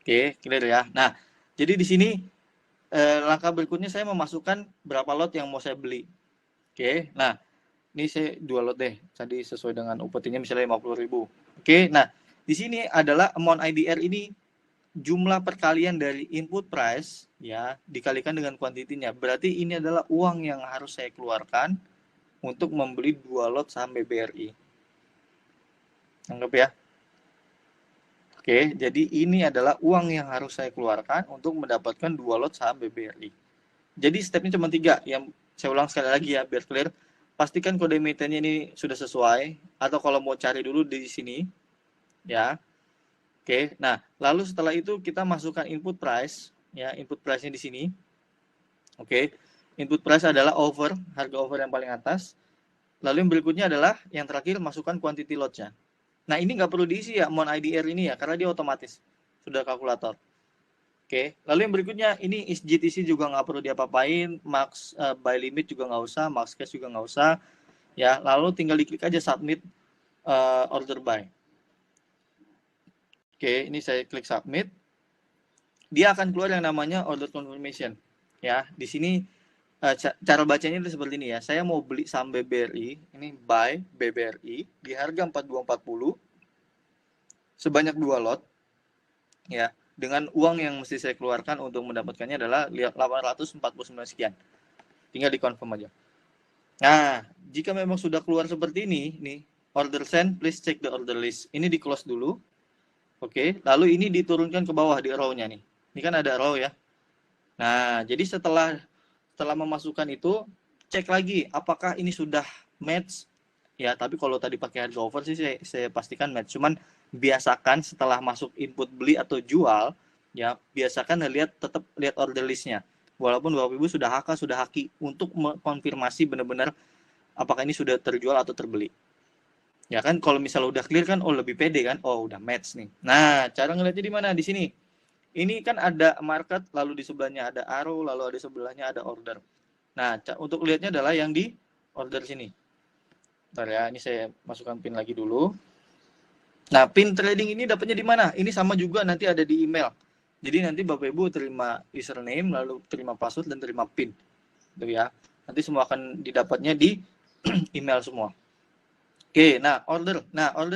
Oke, clear ya. Nah, jadi di sini langkah berikutnya saya memasukkan berapa lot yang mau saya beli. Oke, nah ini saya 2 lot deh. Tadi sesuai dengan UPT-nya misalnya 50.000. Oke, nah di sini adalah amount IDR ini jumlah perkalian dari input price ya dikalikan dengan kuantitinya. Berarti ini adalah uang yang harus saya keluarkan untuk membeli 2 lot saham BBRI. Anggap ya. Oke, jadi ini adalah uang yang harus saya keluarkan untuk mendapatkan 2 lot saham BBRI. Jadi stepnya cuma 3. Yang saya ulang sekali lagi ya biar clear. Pastikan kode emitennya ini sudah sesuai, atau kalau mau cari dulu di sini ya. Oke, nah lalu setelah itu kita masukkan input price ya, input price-nya di sini. Oke, input price adalah over, harga over yang paling atas. Lalu yang berikutnya adalah yang terakhir masukkan quantity lot-nya. Nah ini nggak perlu diisi ya mon IDR ini ya, karena dia otomatis sudah kalkulator. Oke, lalu yang berikutnya ini is GTC juga nggak perlu diapa-apain, max buy limit juga nggak usah, max cash juga nggak usah, ya. Lalu tinggal diklik aja submit order buy. Oke, ini saya klik submit, dia akan keluar yang namanya order confirmation, ya. Di sini cara bacanya itu seperti ini ya. Saya mau beli saham BBRI, ini buy BBRI di harga 4240 sebanyak 2 lot, ya. Dengan uang yang mesti saya keluarkan untuk mendapatkannya adalah 849 sekian. Tinggal di-confirm aja. Nah, jika memang sudah keluar seperti ini, nih, order send, please check the order list. Ini di-close dulu. Oke, lalu ini diturunkan ke bawah di row-nya nih. Ini kan ada row ya. Nah, jadi setelah memasukkan itu, cek lagi apakah ini sudah match. Ya, tapi kalau tadi pakai harga over sih saya pastikan match. Cuman biasakan setelah masuk input beli atau jual, ya biasakan tetap lihat order listnya. Walaupun Bapak Ibu sudah HK, sudah haki untuk mengkonfirmasi benar-benar apakah ini sudah terjual atau terbeli. Ya kan, kalau misalnya udah clear kan, oh lebih pede kan, oh udah match nih. Nah, cara ngeliatnya di mana? Di sini. Ini kan ada market, lalu di sebelahnya ada arrow, lalu ada sebelahnya ada order. Nah, untuk lihatnya adalah yang di order sini. Bentar ya, ini saya masukkan pin lagi dulu. Nah, pin trading ini dapatnya di mana? Ini sama juga nanti ada di email. Jadi nanti Bapak Ibu terima username, lalu terima password, dan terima pin. Gitu ya. Nanti semua akan didapatnya di email semua. Oke, nah order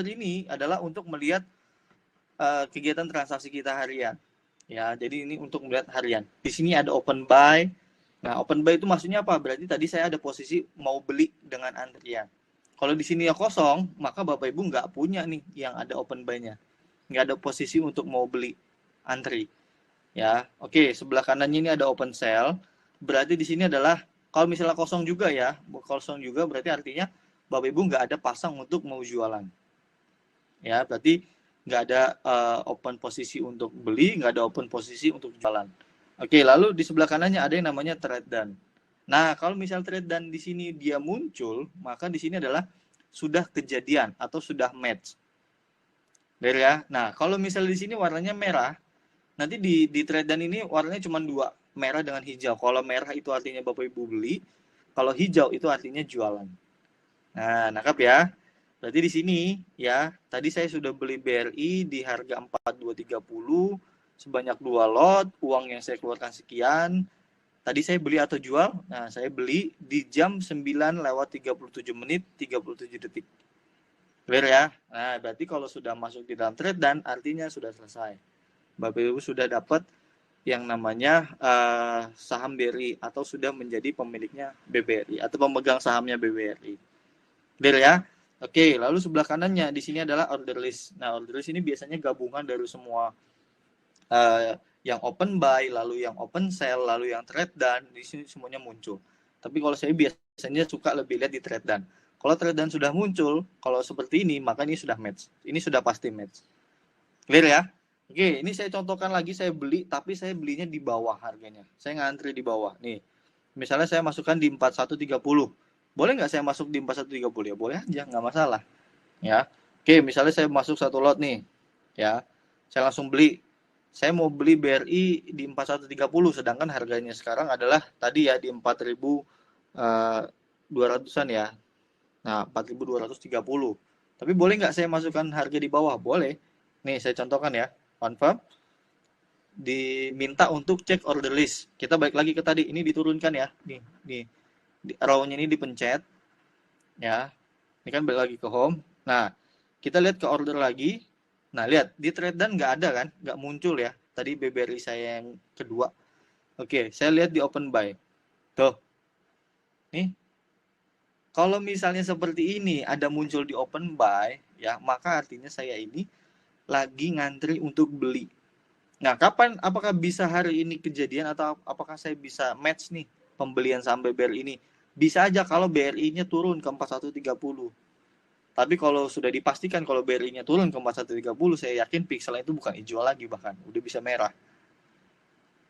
ini adalah untuk melihat kegiatan transaksi kita harian. Ya, jadi ini untuk melihat harian. Di sini ada open buy. Nah, open buy itu maksudnya apa? Berarti tadi saya ada posisi mau beli dengan antrian. Kalau di sini ya kosong, maka Bapak Ibu nggak punya nih yang ada open buy-nya. Nggak ada posisi untuk mau beli antri. Ya, oke, sebelah kanannya ini ada open sell. Berarti di sini adalah kalau misalnya kosong juga ya, kosong juga berarti artinya Bapak Ibu nggak ada pasang untuk mau jualan. Ya, berarti nggak ada open posisi untuk beli, nggak ada open posisi untuk jualan. Oke, lalu di sebelah kanannya ada yang namanya trade done. Nah, kalau misal trade done di sini dia muncul, maka di sini adalah sudah kejadian atau sudah match. Dari ya. Nah, kalau misal di sini warnanya merah, nanti di trade done ini warnanya cuma 2, merah dengan hijau. Kalau merah itu artinya Bapak Ibu beli, kalau hijau itu artinya jualan. Nah, nangkap ya. Berarti di sini ya, tadi saya sudah beli BRI di harga 4230 sebanyak 2 lot, uang yang saya keluarkan sekian. Tadi saya beli atau jual? Nah, saya beli di jam 9:37:37. Clear ya? Nah, berarti kalau sudah masuk di dalam trade dan artinya sudah selesai. Bapak Ibu sudah dapat yang namanya saham BRI atau sudah menjadi pemiliknya BBRI atau pemegang sahamnya BBRI. Clear ya? Oke, lalu sebelah kanannya di sini adalah order list. Nah, order list ini biasanya gabungan dari semua yang open buy, lalu yang open sell, lalu yang trade done, di sini semuanya muncul. Tapi kalau saya biasanya suka lebih lihat di trade done. Kalau trade done sudah muncul, kalau seperti ini, maka ini sudah match. Ini sudah pasti match. Clear ya? Oke, ini saya contohkan lagi, saya beli, tapi saya belinya di bawah harganya. Saya ngantri di bawah. Nih, misalnya saya masukkan di 4130. Boleh nggak saya masuk di 4130? Ya boleh aja, nggak masalah. Ya, oke, misalnya saya masuk satu lot nih. Ya, saya langsung beli. Saya mau beli BRI di 4130, sedangkan harganya sekarang adalah tadi ya di 4.200-an ya. Nah, 4.230. Tapi boleh nggak saya masukkan harga di bawah? Boleh. Nih, saya contohkan ya. Confirm. Diminta untuk cek order list. Kita balik lagi ke tadi. Ini diturunkan ya. Nih, row-nya ini dipencet. Ya. Ini kan balik lagi ke home. Nah, kita lihat ke order lagi. Nah, lihat. Di trade done nggak ada kan? Nggak muncul ya. tadi BBRI saya yang kedua. Oke, saya lihat di open buy. Tuh. Nih. Kalau misalnya seperti ini ada muncul di open buy, ya, maka artinya saya ini lagi ngantri untuk beli. Nah, apakah bisa hari ini kejadian atau apakah saya bisa match nih pembelian saham BBRI ini? Bisa aja kalau BRI-nya turun ke 4130. Tapi kalau sudah dipastikan kalau BRI-nya turun ke 4130, saya yakin pixel itu bukan hijau lagi, bahkan udah bisa merah.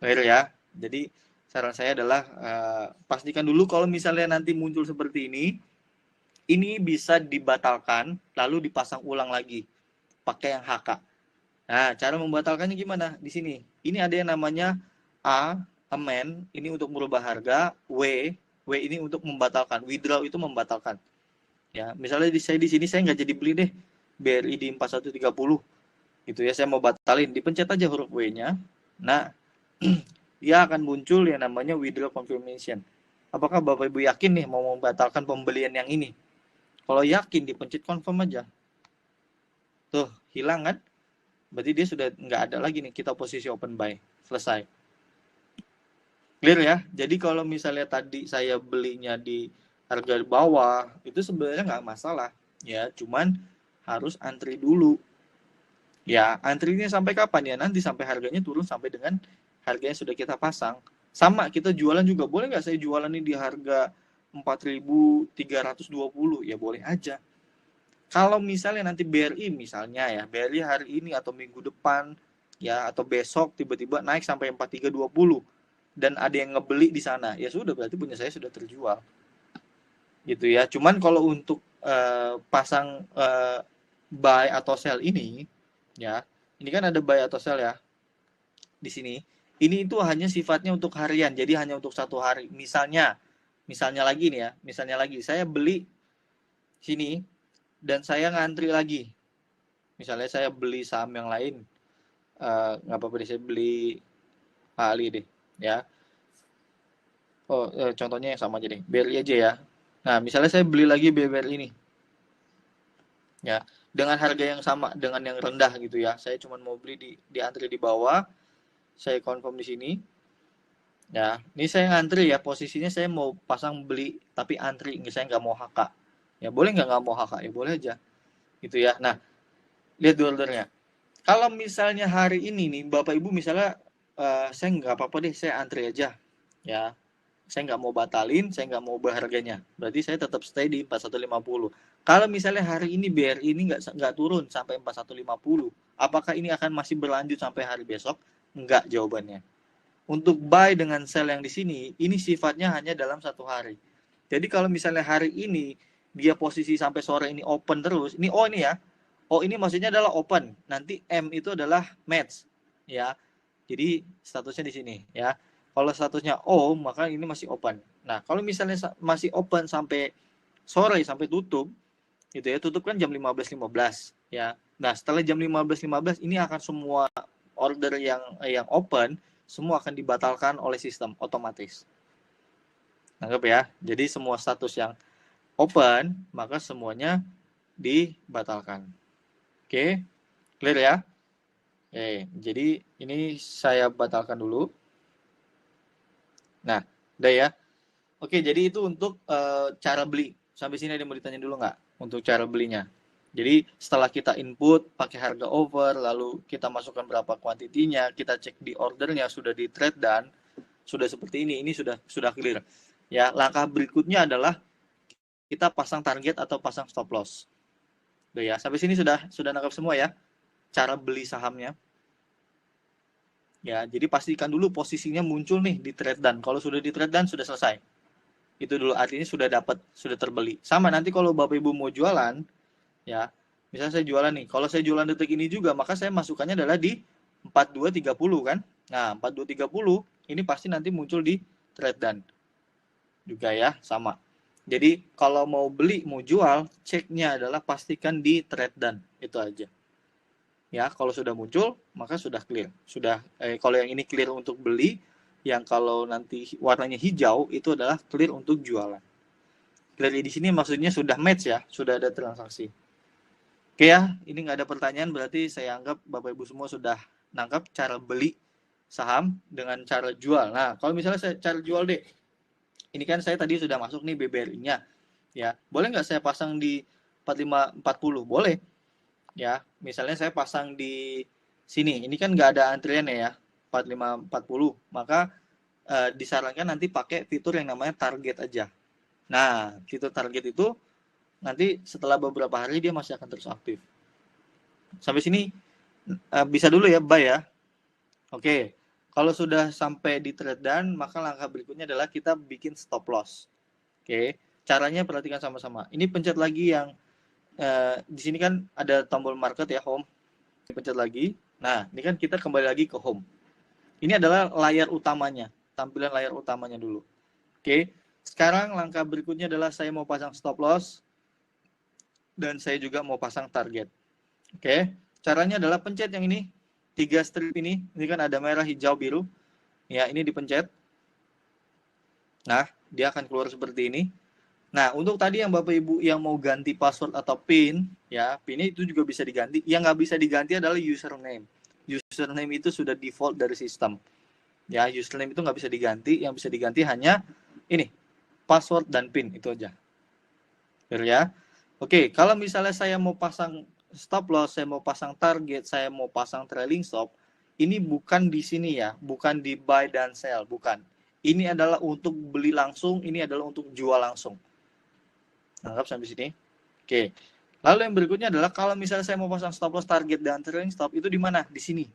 Clear ya. Jadi saran saya adalah pastikan dulu kalau misalnya nanti muncul seperti ini bisa dibatalkan lalu dipasang ulang lagi pakai yang HK. Nah, cara membatalkannya gimana? Di sini. Ini ada yang namanya A, amend, ini untuk merubah harga, W ini untuk membatalkan, withdraw itu membatalkan. Ya, misalnya saya di sini saya nggak jadi beli deh BRI di 4130. Gitu ya, saya mau batalin, dipencet aja huruf W-nya. Nah, dia akan muncul yang namanya withdraw confirmation. Apakah Bapak Ibu yakin nih mau membatalkan pembelian yang ini? Kalau yakin, dipencet confirm aja. Tuh, hilang kan? Berarti dia sudah nggak ada lagi nih, kita posisi open buy. Selesai. Clear ya? Jadi kalau misalnya tadi saya belinya di harga bawah, itu sebenarnya nggak masalah. Ya, cuman harus antri dulu. Ya, antrinya sampai kapan ya? Nanti sampai harganya turun sampai dengan harganya sudah kita pasang. Sama, kita jualan juga. Boleh nggak saya jualan ini di harga 4.320? Ya boleh aja. Kalau misalnya nanti BRI misalnya ya, BRI hari ini atau minggu depan ya atau besok tiba-tiba naik sampai 4320 dan ada yang ngebeli di sana, ya sudah berarti punya saya sudah terjual. Gitu ya. Cuman kalau untuk pasang buy atau sell ini ya, ini kan ada buy atau sell ya di sini. Ini itu hanya sifatnya untuk harian, jadi hanya untuk satu hari. Misalnya lagi nih ya, misalnya lagi saya beli sini dan saya ngantri lagi. Misalnya saya beli saham yang lain, nggak apa-apa deh saya beli Pak Ali deh, ya. Oh, contohnya yang sama aja deh, BRI aja ya. Nah, misalnya saya beli lagi BBRI ini, ya, dengan harga yang sama, dengan yang rendah gitu ya. Saya cuma mau beli di antri di bawah, saya confirm di sini. Ya, ini saya ngantri ya, posisinya saya mau pasang beli, tapi antri, saya nggak mau HK. Ya boleh nggak mau HK? Ya boleh aja, gitu ya. Nah, lihat ordernya. Kalau misalnya hari ini nih, Bapak Ibu misalnya, saya nggak apa-apa deh, saya antri aja, ya. Saya nggak mau batalin, saya nggak mau ubah harganya. Berarti saya tetap stay di 4150. Kalau misalnya hari ini BRI ini nggak turun sampai 4150, apakah ini akan masih berlanjut sampai hari besok? Enggak jawabannya. Untuk buy dengan sell yang di sini, ini sifatnya hanya dalam satu hari. Jadi kalau misalnya hari ini dia posisi sampai sore ini open terus, ini ini ya. Ini maksudnya adalah open. Nanti M itu adalah match, ya. Jadi statusnya di sini, ya. Kalau statusnya O, maka ini masih open. Nah, kalau misalnya masih open sampai sore sampai tutup, gitu ya. Tutup kan jam 15.15, ya. Nah, setelah jam 15.15 ini akan semua order yang open semua akan dibatalkan oleh sistem otomatis. Anggap ya. Jadi semua status yang open, maka semuanya dibatalkan. Oke, clear ya? Oke, jadi ini saya batalkan dulu. Nah, udah ya. Oke, jadi itu untuk cara beli. Sampai sini ada yang mau ditanya dulu nggak? Untuk cara belinya. Jadi setelah kita input pakai harga over, lalu kita masukkan berapa kuantitinya, kita cek di ordernya sudah di trade dan sudah seperti ini sudah clear. Ya, langkah berikutnya adalah kita pasang target atau pasang stop loss. Udah ya, sampai sini sudah nangkap semua ya cara beli sahamnya. Ya, jadi pastikan dulu posisinya muncul nih di trade dan. Kalau sudah di trade dan sudah selesai. Itu dulu artinya sudah terbeli. Sama nanti kalau Bapak Ibu mau jualan, ya, misalnya saya jualan nih. Kalau saya jualan detik ini juga, maka saya masukannya adalah di 4230 kan. Nah, 4230 ini pasti nanti muncul di trade dan. Juga ya, sama. Jadi kalau mau beli, mau jual, ceknya adalah pastikan di trade dan. Itu aja. Ya, kalau sudah muncul, maka sudah clear. Kalau yang ini clear untuk beli, yang kalau nanti warnanya hijau itu adalah clear untuk jualan. Clear di sini maksudnya sudah match ya, sudah ada transaksi. Oke ya, ini nggak ada pertanyaan, berarti saya anggap Bapak Ibu semua sudah nangkap cara beli saham dengan cara jual. Nah, kalau misalnya saya cara jual deh, ini kan saya tadi sudah masuk nih BBRI-nya, ya. Boleh nggak saya pasang di 4540? Boleh, ya. Misalnya saya pasang di sini, ini kan nggak ada antriannya ya, 4540. Maka disarankan nanti pakai fitur yang namanya target aja. Nah, fitur target itu nanti setelah beberapa hari dia masih akan terus aktif. Sampai sini bisa dulu ya, bye ya. Oke, kalau sudah sampai di trade down, maka langkah berikutnya adalah kita bikin stop loss. Oke, caranya perhatikan sama-sama. Ini pencet lagi yang di sini kan ada tombol market ya, home. Pencet lagi. Nah, ini kan kita kembali lagi ke home. Ini adalah layar utamanya, tampilan layar utamanya dulu. Oke, sekarang langkah berikutnya adalah saya mau pasang stop loss dan saya juga mau pasang target. Oke, caranya adalah pencet yang ini. 3 strip ini kan ada merah, hijau, biru. Ya, ini dipencet. Nah, dia akan keluar seperti ini. Nah, untuk tadi yang Bapak Ibu yang mau ganti password atau PIN, ya, PIN itu juga bisa diganti. Yang nggak bisa diganti adalah username. Username itu sudah default dari sistem. Ya, username itu nggak bisa diganti. Yang bisa diganti hanya ini, password dan PIN, itu aja. Betul ya? Oke, kalau misalnya saya mau pasang stop loss, saya mau pasang target, saya mau pasang trailing stop, ini bukan di sini ya, bukan di buy dan sell, bukan. Ini adalah untuk beli langsung, ini adalah untuk jual langsung. Anggap sampai sini. Oke. Lalu yang berikutnya adalah kalau misalnya saya mau pasang stop loss, target dan trailing stop, itu di mana? Di sini.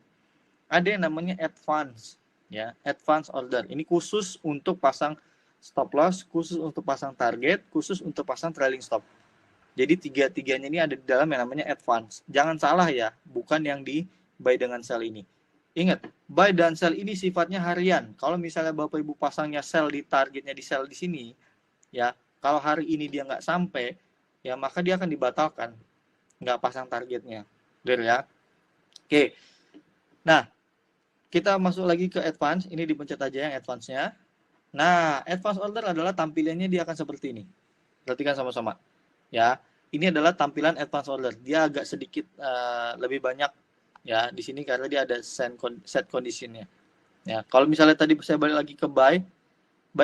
Ada yang namanya advance, ya, advance order. Ini khusus untuk pasang stop loss, khusus untuk pasang target, khusus untuk pasang trailing stop. Jadi tiga-tiganya ini ada di dalam yang namanya advance. Jangan salah ya, bukan yang di buy dengan sell ini. Ingat, buy dan sell ini sifatnya harian. Kalau misalnya Bapak Ibu pasangnya sell di targetnya di sell di sini, ya, kalau hari ini dia nggak sampai, ya maka dia akan dibatalkan. Nggak pasang targetnya. Clear ya? Oke. Nah, kita masuk lagi ke advance. Ini dipencet aja yang advance-nya. Nah, advance order adalah tampilannya dia akan seperti ini. Perhatikan sama-sama. Ya, ini adalah tampilan advance order. Dia agak sedikit lebih banyak ya di sini karena dia ada set conditionnya. Ya, kalau misalnya tadi saya balik lagi ke buy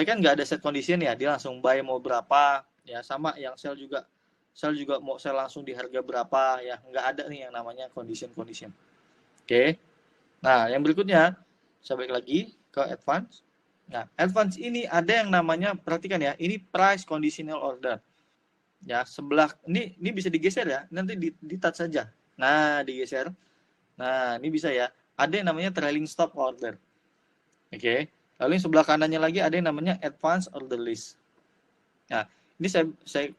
kan nggak ada set condition ya, dia langsung buy mau berapa, ya sama yang sell juga mau sell langsung di harga berapa, ya nggak ada nih yang namanya condition. Oke, nah yang berikutnya saya balik lagi ke advance. Nah, advance ini ada yang namanya, perhatikan ya, ini price conditional order. Ya, sebelah ini bisa digeser ya, nanti di touch saja. Nah, digeser. Nah, ini bisa ya. Ada yang namanya trailing stop order. Oke. Lalu yang sebelah kanannya lagi ada yang namanya advance order list. Nah, ini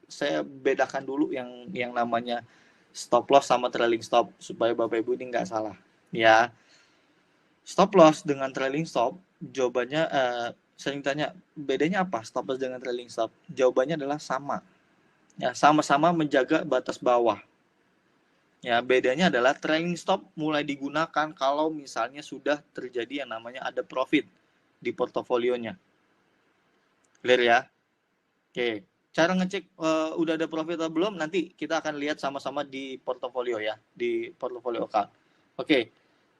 saya bedakan dulu yang namanya stop loss sama trailing stop supaya Bapak Ibu ini nggak salah. Ya. Stop loss dengan trailing stop, jawabannya sering tanya, bedanya apa stop loss dengan trailing stop? Jawabannya adalah sama. Ya, sama-sama menjaga batas bawah. Ya, bedanya adalah trailing stop mulai digunakan kalau misalnya sudah terjadi yang namanya ada profit di portofolionya. Clear ya? Oke, cara ngecek udah ada profit atau belum nanti kita akan lihat sama-sama di portofolio ya, di portofolio account. Oke,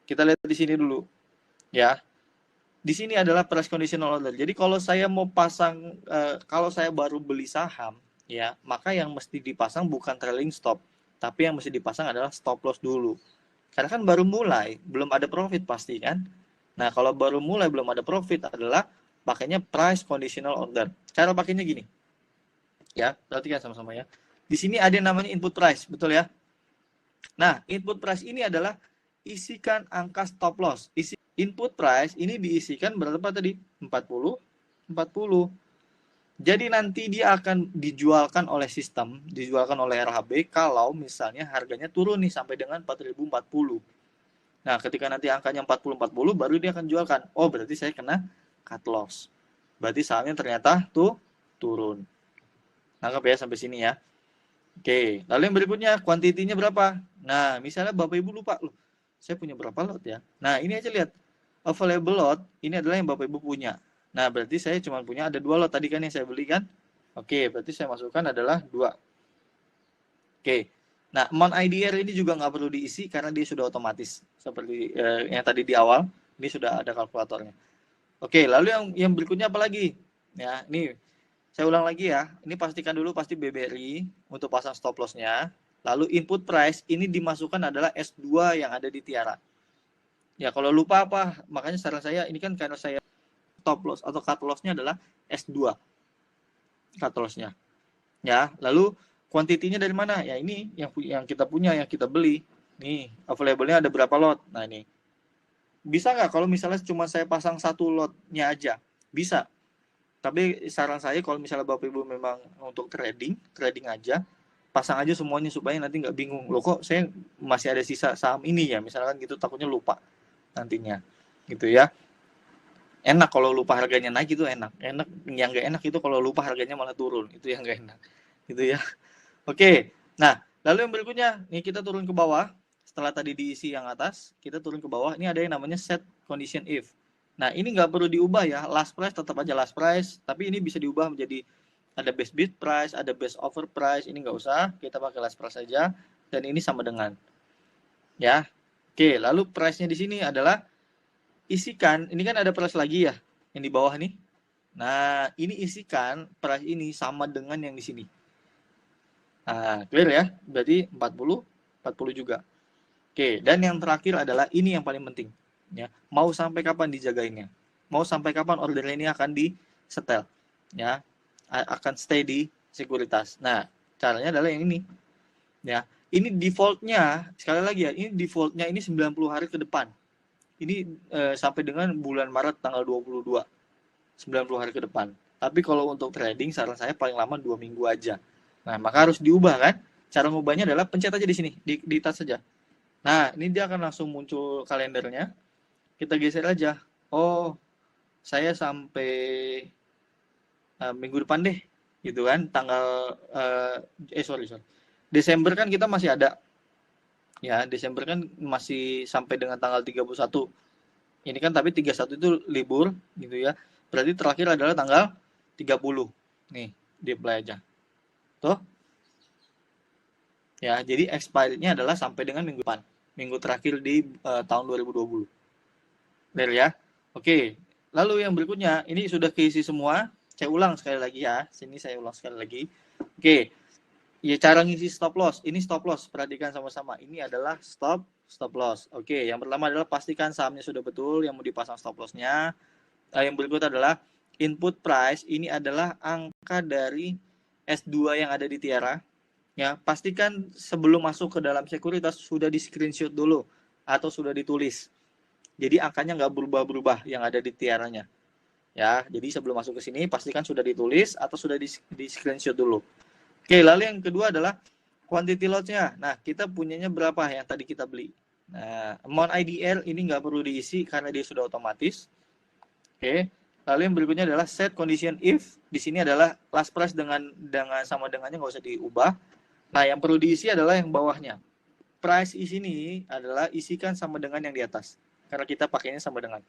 kita lihat di sini dulu. Ya. Di sini adalah price conditional order. Jadi kalau saya mau pasang kalau saya baru beli saham ya, maka yang mesti dipasang bukan trailing stop, tapi yang mesti dipasang adalah stop loss dulu. Karena kan baru mulai, belum ada profit pasti kan. Nah, kalau baru mulai belum ada profit adalah pakainya price conditional order. Cara pakainya gini. Ya, perhatikan sama-sama ya. Di sini ada yang namanya input price, betul ya? Nah, input price ini adalah isikan angka stop loss. Input price ini diisikan berapa tadi? 40. Jadi nanti dia akan dijualkan oleh sistem, dijualkan oleh RHB kalau misalnya harganya turun nih sampai dengan 4040. Nah, ketika nanti angkanya 4040 baru dia akan jualkan. Oh, berarti saya kena cut loss. Berarti sahamnya ternyata tuh turun. Nangkap ya sampai sini ya. Oke, lalu yang berikutnya kuantitinya berapa? Nah, misalnya Bapak Ibu lupa loh, saya punya berapa lot ya? Nah, ini aja lihat. Available lot ini adalah yang Bapak Ibu punya. Nah, berarti saya cuma punya ada 2 lot tadi kan yang saya beli kan? Oke, berarti saya masukkan adalah 2. Oke. Nah, amount IDR ini juga nggak perlu diisi karena dia sudah otomatis. seperti yang tadi di awal. Ini sudah ada kalkulatornya. Oke, lalu yang berikutnya apa lagi? Ya, ini saya ulang lagi ya. Ini pastikan dulu pasti BBRI untuk pasang stop loss-nya. Lalu input price ini dimasukkan adalah S2 yang ada di Tiara. Ya, kalau lupa apa, makanya saran saya ini kan karena saya stop loss atau cut loss-nya adalah S2 cut loss-nya. Ya, lalu kuantitinya dari mana? Ya ini yang kita punya, yang kita beli. Nih, available-nya ada berapa lot? Nah, ini. Bisa nggak kalau misalnya cuma saya pasang satu lotnya aja? Bisa. Tapi saran saya kalau misalnya Bapak Ibu memang untuk trading aja, pasang aja semuanya supaya nanti nggak bingung. Loh kok saya masih ada sisa saham ini ya, misalkan gitu, takutnya lupa nantinya. Gitu ya. Enak kalau lupa harganya naik itu enak. Yang nggak enak itu kalau lupa harganya malah turun. Itu yang nggak enak. Gitu ya. Oke. Nah, lalu yang berikutnya, nih kita turun ke bawah. Setelah tadi diisi yang atas, kita turun ke bawah. Ini ada yang namanya set condition if. Nah, ini nggak perlu diubah ya. Last price tetap aja last price. Tapi ini bisa diubah menjadi ada best bid price, ada best offer price. Ini nggak usah. Kita pakai last price saja. Dan ini sama dengan. Ya. Oke, lalu price-nya di sini adalah isikan. Ini kan ada price lagi ya. Yang di bawah nih. Nah, ini isikan price ini sama dengan yang di sini. Nah, clear ya? Berarti 40 juga. Oke, dan yang terakhir adalah ini yang paling penting. Ya, mau sampai kapan dijagainnya? Mau sampai kapan order ini akan di-setel? Ya, akan stay di sekuritas. Nah, caranya adalah yang ini. Ya, ini defaultnya, sekali lagi ya, ini defaultnya ini 90 hari ke depan. Ini sampai dengan bulan Maret tanggal 22. 90 hari ke depan. Tapi kalau untuk trading, saran saya paling lama 2 minggu aja. Nah, maka harus diubah kan? Cara ngubahnya adalah pencet aja di sini, di tas saja. Nah, ini dia akan langsung muncul kalendernya. Kita geser aja. Oh, saya sampai minggu depan deh, gitu kan? Tanggal sorry. Desember kan kita masih ada. Ya, Desember kan masih sampai dengan tanggal 31. Ini kan tapi 31 itu libur, gitu ya. Berarti terakhir adalah tanggal 30. Nih, di-apply aja. Tuh. Ya, jadi expirednya adalah sampai dengan minggu depan. Minggu terakhir di tahun 2020. Clear ya? Oke. Lalu yang berikutnya, ini sudah keisi semua. Saya ulang sekali lagi ya. Sini saya ulang sekali lagi. Oke. Ya, cara ngisi stop loss. Ini stop loss. Perhatikan sama-sama. Ini adalah stop loss. Oke. Yang pertama adalah pastikan sahamnya sudah betul yang mau dipasang stop loss-nya. Yang berikut adalah input price. Ini adalah angka dari S2 yang ada di Tiara. Ya, pastikan sebelum masuk ke dalam sekuritas sudah di screenshot dulu atau sudah ditulis. Jadi angkanya nggak berubah-berubah yang ada di tiaranya. Ya, jadi sebelum masuk ke sini pastikan sudah ditulis atau sudah di screenshot dulu. Oke, lalu yang kedua adalah quantity lot-nya. Nah, kita punyanya berapa yang tadi kita beli. Nah, amount IDR ini nggak perlu diisi karena dia sudah otomatis. Oke. Lalu yang berikutnya adalah set condition if. Di sini adalah last price dengan sama dengannya nggak usah diubah. Nah, yang perlu diisi adalah yang bawahnya. Price di sini adalah isikan sama dengan yang di atas. Karena kita pakainya sama dengan.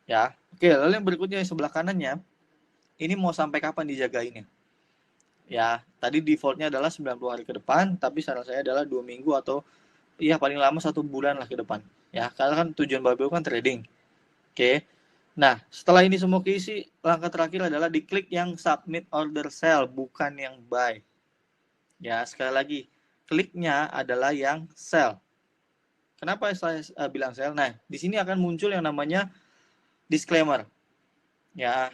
Ya. Oke, lalu yang berikutnya yang sebelah kanannya, ini mau sampai kapan dijagainnya? Ya, tadi defaultnya adalah 90 hari ke depan, tapi saran saya adalah 2 minggu atau ya paling lama 1 bulan lah ke depan. Ya, karena kan tujuan Bapak kan trading. Oke. Nah, setelah ini semua keisi, langkah terakhir adalah diklik yang submit order sell, bukan yang buy. Ya, sekali lagi, kliknya adalah yang sell. Kenapa saya bilang sell? Nah, di sini akan muncul yang namanya disclaimer. Ya,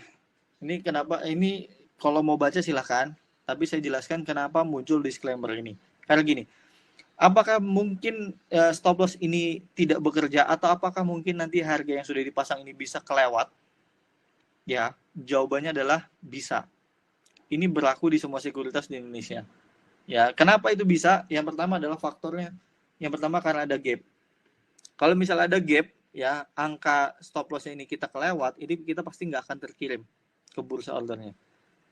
ini kenapa? Ini kalau mau baca silahkan, tapi saya jelaskan kenapa muncul disclaimer ini. Karena gini, apakah mungkin stop loss ini tidak bekerja atau apakah mungkin nanti harga yang sudah dipasang ini bisa kelewat? Ya, jawabannya adalah bisa. Ini berlaku di semua sekuritas di Indonesia. Ya, kenapa itu bisa? Yang pertama adalah faktornya. Yang pertama karena ada gap. Kalau misalnya ada gap, ya angka stop loss ini kita kelewat, ini kita pasti nggak akan terkirim ke bursa ordernya.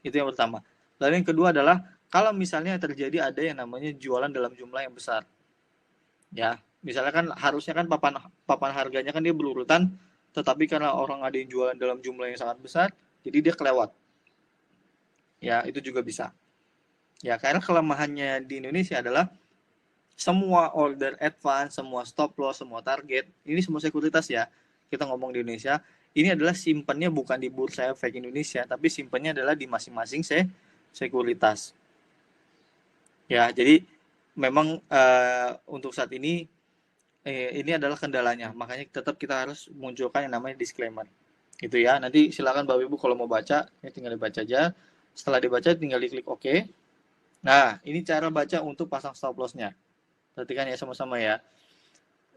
Itu yang pertama. Lalu yang kedua adalah kalau misalnya terjadi ada yang namanya jualan dalam jumlah yang besar. Ya, misalnya kan harusnya kan papan harganya kan dia berurutan, tetapi karena orang ada yang jualan dalam jumlah yang sangat besar, jadi dia kelewat. Ya, itu juga bisa. Ya, karena kelemahannya di Indonesia adalah semua order advance, semua stop loss, semua target, ini semua sekuritas ya. Kita ngomong di Indonesia, ini adalah simpannya bukan di Bursa Efek Indonesia, tapi simpannya adalah di masing-masing sekuritas. Ya, jadi memang untuk saat ini adalah kendalanya. Makanya tetap kita harus munculkan yang namanya disclaimer. Gitu ya. Nanti silakan Bapak Ibu kalau mau baca, ya tinggal dibaca aja. Setelah dibaca tinggal diklik OK. Nah, ini cara baca untuk pasang stop loss-nya. Perhatikan ya sama-sama ya.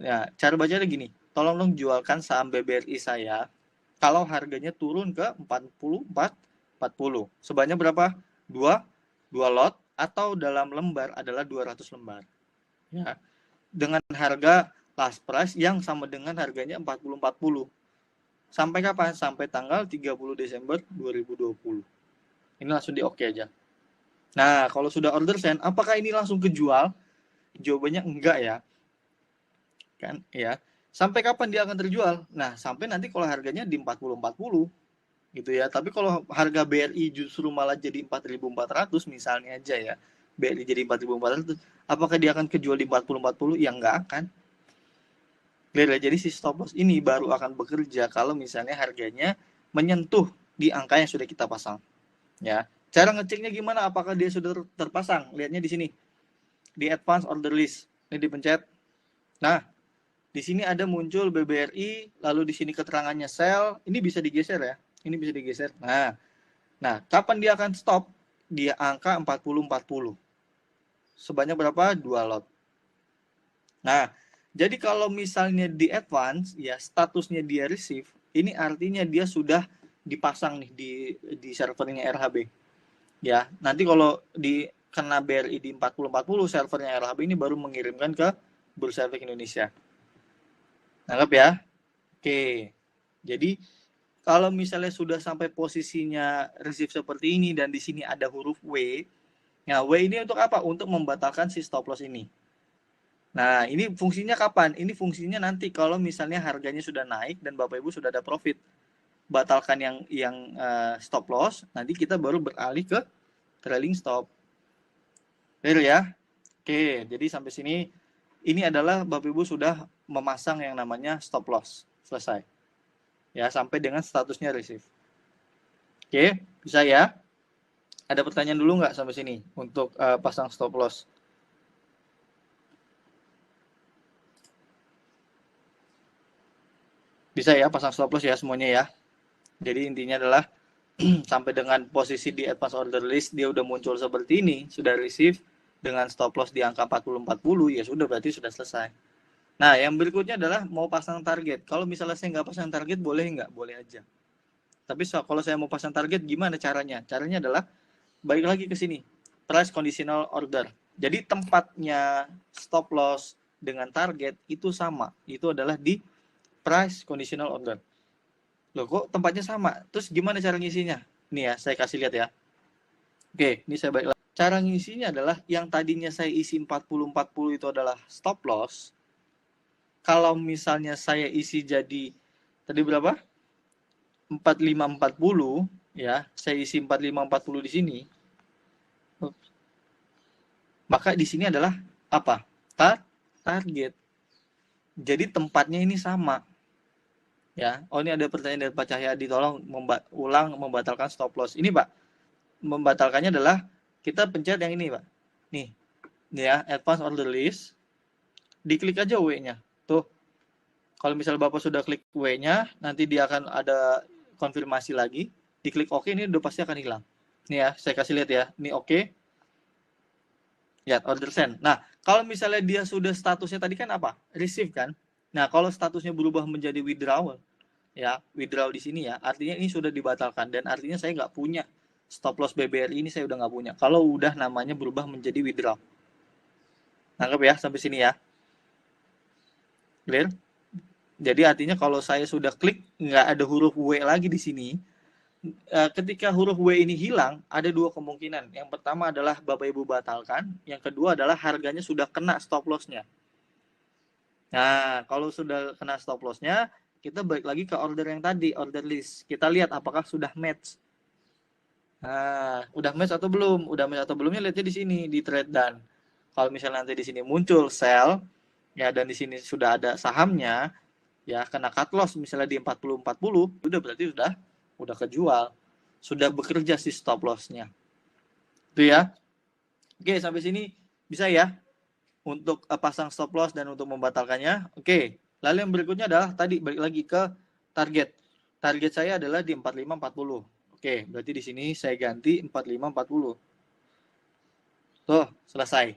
Ya, cara bacanya gini. Tolong dong jualkan saham BBRI saya kalau harganya turun ke 40. Sebanyak berapa? 2 lot atau dalam lembar adalah 200 lembar. Ya. Dengan harga last price yang sama dengan harganya 40. Sampai kapan? Sampai tanggal 30 Desember 2020. Ini langsung di OK aja. Nah, kalau sudah order send, apakah ini langsung kejual? Jawabannya enggak ya. Kan ya. Sampai kapan dia akan terjual? Nah, sampai nanti kalau harganya di 40 gitu ya. Tapi kalau harga BRI justru malah jadi 4.400 misalnya aja ya. BRI jadi 4.400, apakah dia akan kejual di 40? Ya enggak akan. Clear ya? Jadi si stop loss ini baru akan bekerja kalau misalnya harganya menyentuh di angka yang sudah kita pasang. Ya. Cara ngeceknya gimana? Apakah dia sudah terpasang? Lihatnya di sini. Di advance order list. Ini dipencet. Nah, di sini ada muncul BBRI, lalu di sini keterangannya sell. Ini bisa digeser ya. Ini bisa digeser. Nah, kapan dia akan stop? Dia angka 40. Sebanyak berapa? 2 lot. Nah, jadi kalau misalnya di advance, ya statusnya dia receive, ini artinya dia sudah dipasang nih di servernya RHB. Ya, nanti kalau di kena BRI di 40, servernya RHB ini baru mengirimkan ke Bursa Efek Indonesia. Nangkep ya? Oke. Jadi kalau misalnya sudah sampai posisinya receive seperti ini dan di sini ada huruf W. Nah, W ini untuk apa? Untuk membatalkan si stop loss ini. Nah, ini fungsinya kapan? Ini fungsinya nanti kalau misalnya harganya sudah naik dan Bapak Ibu sudah ada profit. Batalkan yang stop loss, nanti kita baru beralih ke trailing stop. Clear ya? Oke, jadi sampai sini ini adalah Bapak Ibu sudah memasang yang namanya stop loss. Selesai. Ya, sampai dengan statusnya receive. Oke, bisa ya? Ada pertanyaan dulu nggak sampai sini untuk pasang stop loss? Bisa ya pasang stop loss ya semuanya ya. Jadi intinya adalah sampai dengan posisi di advance order list dia udah muncul seperti ini, sudah receive dengan stop loss di angka 40, ya sudah berarti sudah selesai. Nah, yang berikutnya adalah mau pasang target. Kalau misalnya saya nggak pasang target, boleh nggak? Boleh aja. Tapi kalau saya mau pasang target, gimana caranya? Caranya adalah balik lagi ke sini, price conditional order. Jadi tempatnya stop loss dengan target itu sama. Itu adalah di price conditional order. Loh kok tempatnya sama? Terus gimana cara ngisinya? Nih ya, saya kasih lihat ya. Oke, ini saya balik lagi. Cara ngisinya adalah yang tadinya saya isi 40 itu adalah stop loss. Kalau misalnya saya isi jadi tadi berapa? 4540 ya, saya isi 4540 di sini. Maka di sini adalah apa? Target. Jadi tempatnya ini sama. Ya. Oh, ini ada pertanyaan dari Pak Cahyadi, tolong ulang membatalkan stop loss. Ini, Pak. Membatalkannya adalah kita pencet yang ini, Pak. Nih. Nih ya, advance order list. Diklik aja W-nya. Tuh. Kalau misalnya Bapak sudah klik W-nya, nanti dia akan ada konfirmasi lagi. Diklik OK, ini udah pasti akan hilang. Nih ya, saya kasih lihat ya. Ini OK. Lihat order send. Nah, kalau misalnya dia sudah statusnya tadi kan apa? Receive kan? Nah, kalau statusnya berubah menjadi withdrawal, ya, withdraw di sini ya, artinya ini sudah dibatalkan dan artinya saya nggak punya stop loss BBRI ini, saya udah nggak punya. Kalau udah namanya berubah menjadi withdraw. Nangkep ya sampai sini ya? Clear? Jadi artinya kalau saya sudah klik nggak ada huruf W lagi di sini, ketika huruf W ini hilang, ada dua kemungkinan. Yang pertama adalah Bapak Ibu batalkan, yang kedua adalah harganya sudah kena stop loss-nya. Nah, kalau sudah kena stop loss-nya, kita balik lagi ke order yang tadi, order list. Kita lihat apakah sudah match. Nah, udah match atau belum? Udah match atau belumnya lihatnya di sini, di trade done. Kalau misalnya nanti di sini muncul sell ya dan di sini sudah ada sahamnya ya kena cut loss misalnya di 40 udah berarti udah kejual. Sudah bekerja si stop loss-nya. Itu ya. Oke, sampai sini bisa ya untuk pasang stop loss dan untuk membatalkannya. Oke. Lalu yang berikutnya adalah tadi balik lagi ke target. Target saya adalah di 4540. Oke, berarti di sini saya ganti 4540. Tuh, selesai.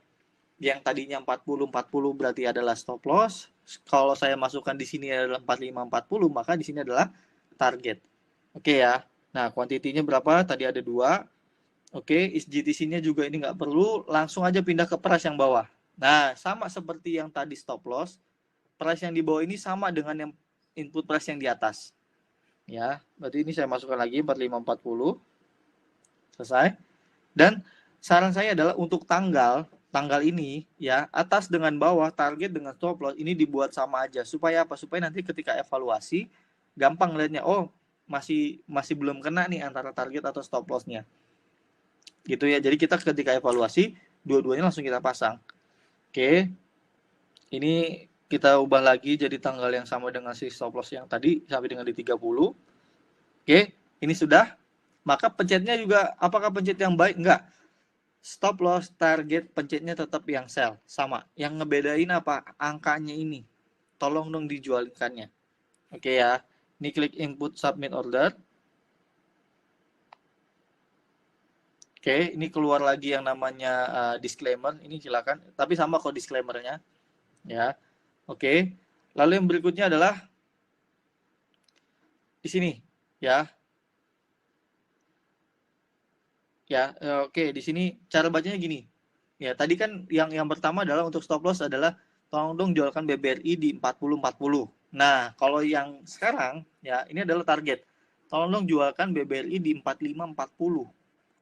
Yang tadinya 40-40 berarti adalah stop loss. Kalau saya masukkan di sini adalah 45-40, maka di sini adalah target. Oke ya. Nah, kuantitinya berapa? Tadi ada 2. Oke, GTC-nya juga ini nggak perlu. Langsung aja pindah ke price yang bawah. Nah, sama seperti yang tadi stop loss. Price yang di bawah ini sama dengan yang input price yang di atas. Ya, berarti ini saya masukkan lagi 45-40. Selesai. Dan saran saya adalah untuk tanggal ini ya, atas dengan bawah, target dengan stop loss ini dibuat sama aja. Supaya apa? Supaya nanti ketika evaluasi gampang lihatnya, oh masih belum kena nih antara target atau stop loss-nya. Gitu ya. Jadi kita ketika evaluasi dua-duanya langsung kita pasang. Oke. Ini kita ubah lagi jadi tanggal yang sama dengan si stop loss yang tadi sampai dengan di 30. Oke, ini sudah. Maka pencetnya juga apakah pencet yang baik? Enggak. Stop loss, target, pencetnya tetap yang sell. Sama. Yang ngebedain apa? Angkanya ini. Tolong dong dijualkannya. Oke ya. Ini klik input submit order. Oke, ini keluar lagi yang namanya disclaimer. Ini silakan. Tapi sama kok disclaimernya. Ya. Oke. Lalu yang berikutnya adalah di sini. Ya. Ya, oke, di sini cara bacanya gini. Ya, tadi kan yang pertama adalah untuk stop loss adalah tolong dong jualkan BBRI di 40-40. Nah, kalau yang sekarang ya ini adalah target. Tolong dong jualkan BBRI di 45-40.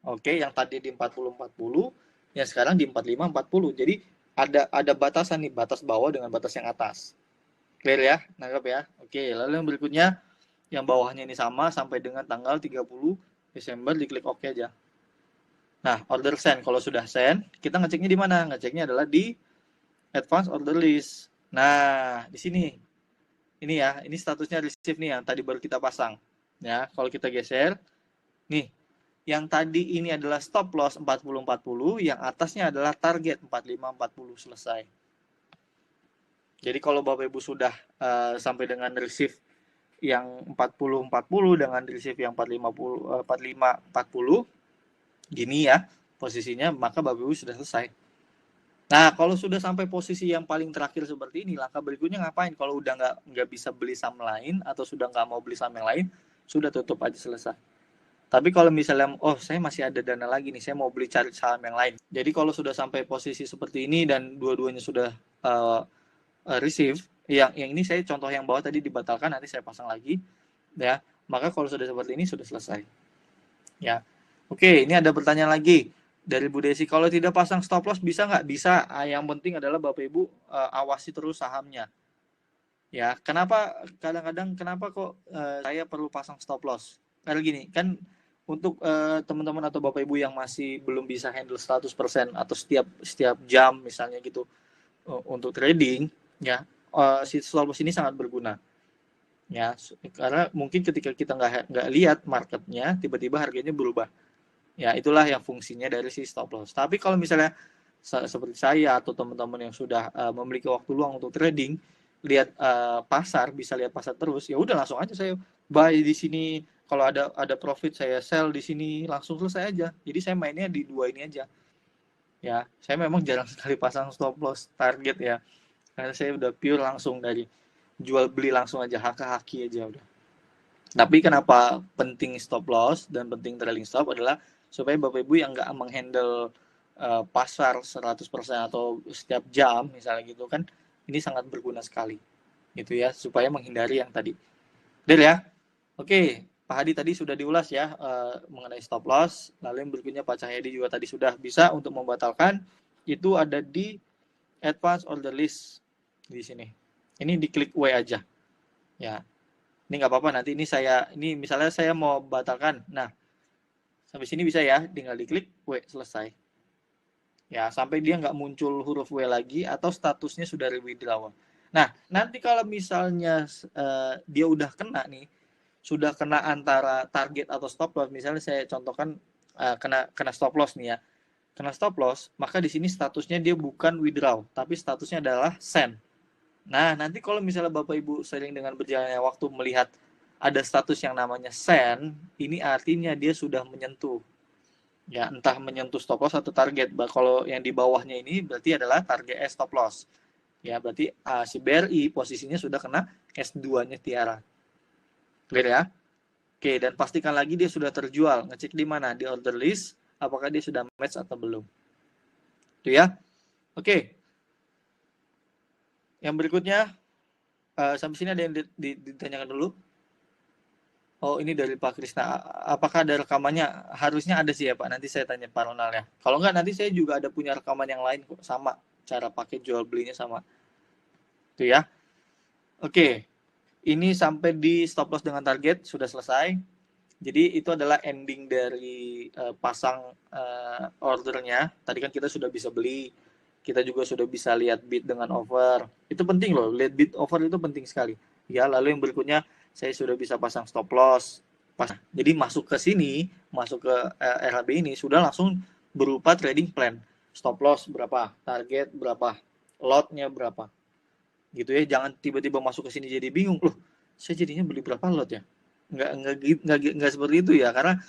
Oke, yang tadi di 40-40, yang sekarang di 45-40. Jadi ada batasan nih, batas bawah dengan batas yang atas. Clear ya? Nangkap ya? Oke, lalu yang berikutnya yang bawahnya ini sama sampai dengan tanggal 30 Desember diklik oke aja. Nah, order send. Kalau sudah send, kita ngeceknya di mana? Ngeceknya adalah di advance order list. Nah, di sini. Ini ya, ini statusnya receive nih yang tadi baru kita pasang. Ya, kalau kita geser, nih, yang tadi ini adalah stop loss 40-40, yang atasnya adalah target 45-40 selesai. Jadi kalau Bapak Ibu sudah sampai dengan receive yang 40-40 dengan receive yang 45-40, gini ya posisinya, maka Bapak Ibu sudah selesai. Nah, kalau sudah sampai posisi yang paling terakhir seperti ini, langkah berikutnya ngapain? Kalau udah nggak bisa beli saham lain atau sudah nggak mau beli saham yang lain, sudah tutup aja selesai. Tapi kalau misalnya, oh saya masih ada dana lagi nih, saya mau beli cari saham yang lain. Jadi kalau sudah sampai posisi seperti ini dan dua-duanya sudah receive, yang ini saya contoh yang bawah tadi dibatalkan, nanti saya pasang lagi, ya. Maka kalau sudah seperti ini sudah selesai. Ya, oke. Ini ada pertanyaan lagi dari Bu Desi. Kalau tidak pasang stop loss bisa nggak? Bisa. Yang penting adalah Bapak Ibu awasi terus sahamnya. Ya, kadang-kadang kenapa kok saya perlu pasang stop loss? Karena gini, kan untuk teman-teman atau Bapak Ibu yang masih belum bisa handle 100% atau setiap jam misalnya gitu untuk trading, ya si stop loss ini sangat berguna. Ya, karena mungkin ketika kita nggak lihat marketnya, tiba-tiba harganya berubah. Ya, itulah yang fungsinya dari si stop loss. Tapi kalau misalnya seperti saya atau teman-teman yang sudah memiliki waktu luang untuk trading, lihat pasar, bisa lihat pasar terus, ya udah langsung aja saya buy di sini. Kalau ada profit saya sell di sini, langsung selesai aja. Jadi saya mainnya di dua ini aja. Ya, saya memang jarang sekali pasang stop loss target ya. Karena saya udah pure langsung dari jual beli langsung aja, haki aja udah. Tapi kenapa penting stop loss dan penting trailing stop adalah supaya Bapak Ibu yang nggak menghandle pasar 100% atau setiap jam misalnya gitu kan, ini sangat berguna sekali gitu ya, supaya menghindari yang tadi. Deal ya? Oke, Pak Hadi tadi sudah diulas ya mengenai stop loss. Lalu yang berikutnya Pak Cahyadi juga tadi sudah bisa untuk membatalkan, itu ada di advance order list di sini. Ini diklik W aja. Ya. Ini nggak apa-apa, nanti ini misalnya saya mau batalkan. Nah, sampai sini bisa ya, tinggal diklik W, selesai. Ya, sampai dia nggak muncul huruf W lagi atau statusnya sudah withdraw. Nah, nanti kalau misalnya dia udah kena nih, sudah kena antara target atau stop loss, misalnya saya contohkan kena stop loss nih ya. Kena stop loss, maka di sini statusnya dia bukan withdraw, tapi statusnya adalah send. Nah, nanti kalau misalnya Bapak Ibu sering dengan berjalannya waktu melihat ada status yang namanya send, ini artinya dia sudah menyentuh. Ya, entah menyentuh stop loss atau target. Kalau yang di bawahnya ini berarti adalah target stop loss. Ya, berarti si BRI posisinya sudah kena S2-nya Tiara. Clear ya? Oke, dan pastikan lagi dia sudah terjual. Ngecek di mana? Di order list, apakah dia sudah match atau belum. Itu ya. Oke. Yang berikutnya, sampai sini ada yang ditanyakan dulu? Oh, ini dari Pak Krisna. Apakah ada rekamannya? Harusnya ada sih ya Pak. Nanti saya tanya Pak Ronald ya. Kalau enggak, nanti saya juga ada punya rekaman yang lain kok. Sama. Cara pakai jual belinya sama. Itu ya. Oke. Ini sampai di stop loss dengan target. Sudah selesai. Jadi itu adalah ending dari pasang ordernya. Tadi kan kita sudah bisa beli. Kita juga sudah bisa lihat bid dengan offer. Itu penting loh. Lihat bid offer itu penting sekali. Ya, lalu yang berikutnya saya sudah bisa pasang stop loss. Jadi masuk ke sini, masuk ke RHB ini sudah langsung berupa trading plan. Stop loss berapa, target berapa, lotnya berapa. Gitu ya, jangan tiba-tiba masuk ke sini jadi bingung. Loh, saya jadinya beli berapa lot ya? Nggak seperti itu ya, karena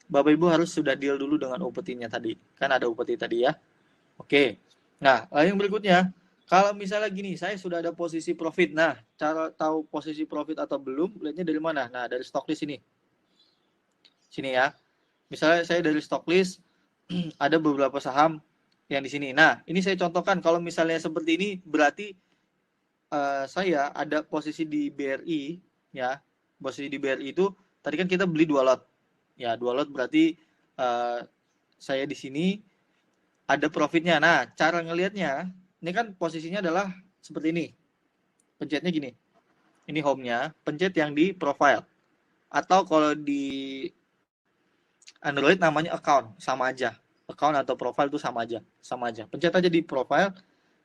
Bapak Ibu harus sudah deal dulu dengan upetinya tadi. Kan ada upeti tadi ya. Oke. Nah, lalu yang berikutnya, kalau misalnya gini, saya sudah ada posisi profit. Nah, cara tahu posisi profit atau belum, lihatnya dari mana? Nah, dari stock list ini. Sini ya. Misalnya saya dari stock list, ada beberapa saham yang di sini. Nah, ini saya contohkan, kalau misalnya seperti ini, berarti saya ada posisi di BRI, ya. Posisi di BRI itu, tadi kan kita beli 2 lot. Ya, 2 lot berarti saya di sini ada profitnya. Nah, cara ngelihatnya, ini kan posisinya adalah seperti ini. Pencetnya gini. Ini home-nya, pencet yang di profile. Atau kalau di Android namanya account, sama aja. Account atau profile itu sama aja, sama aja. Pencet aja di profile.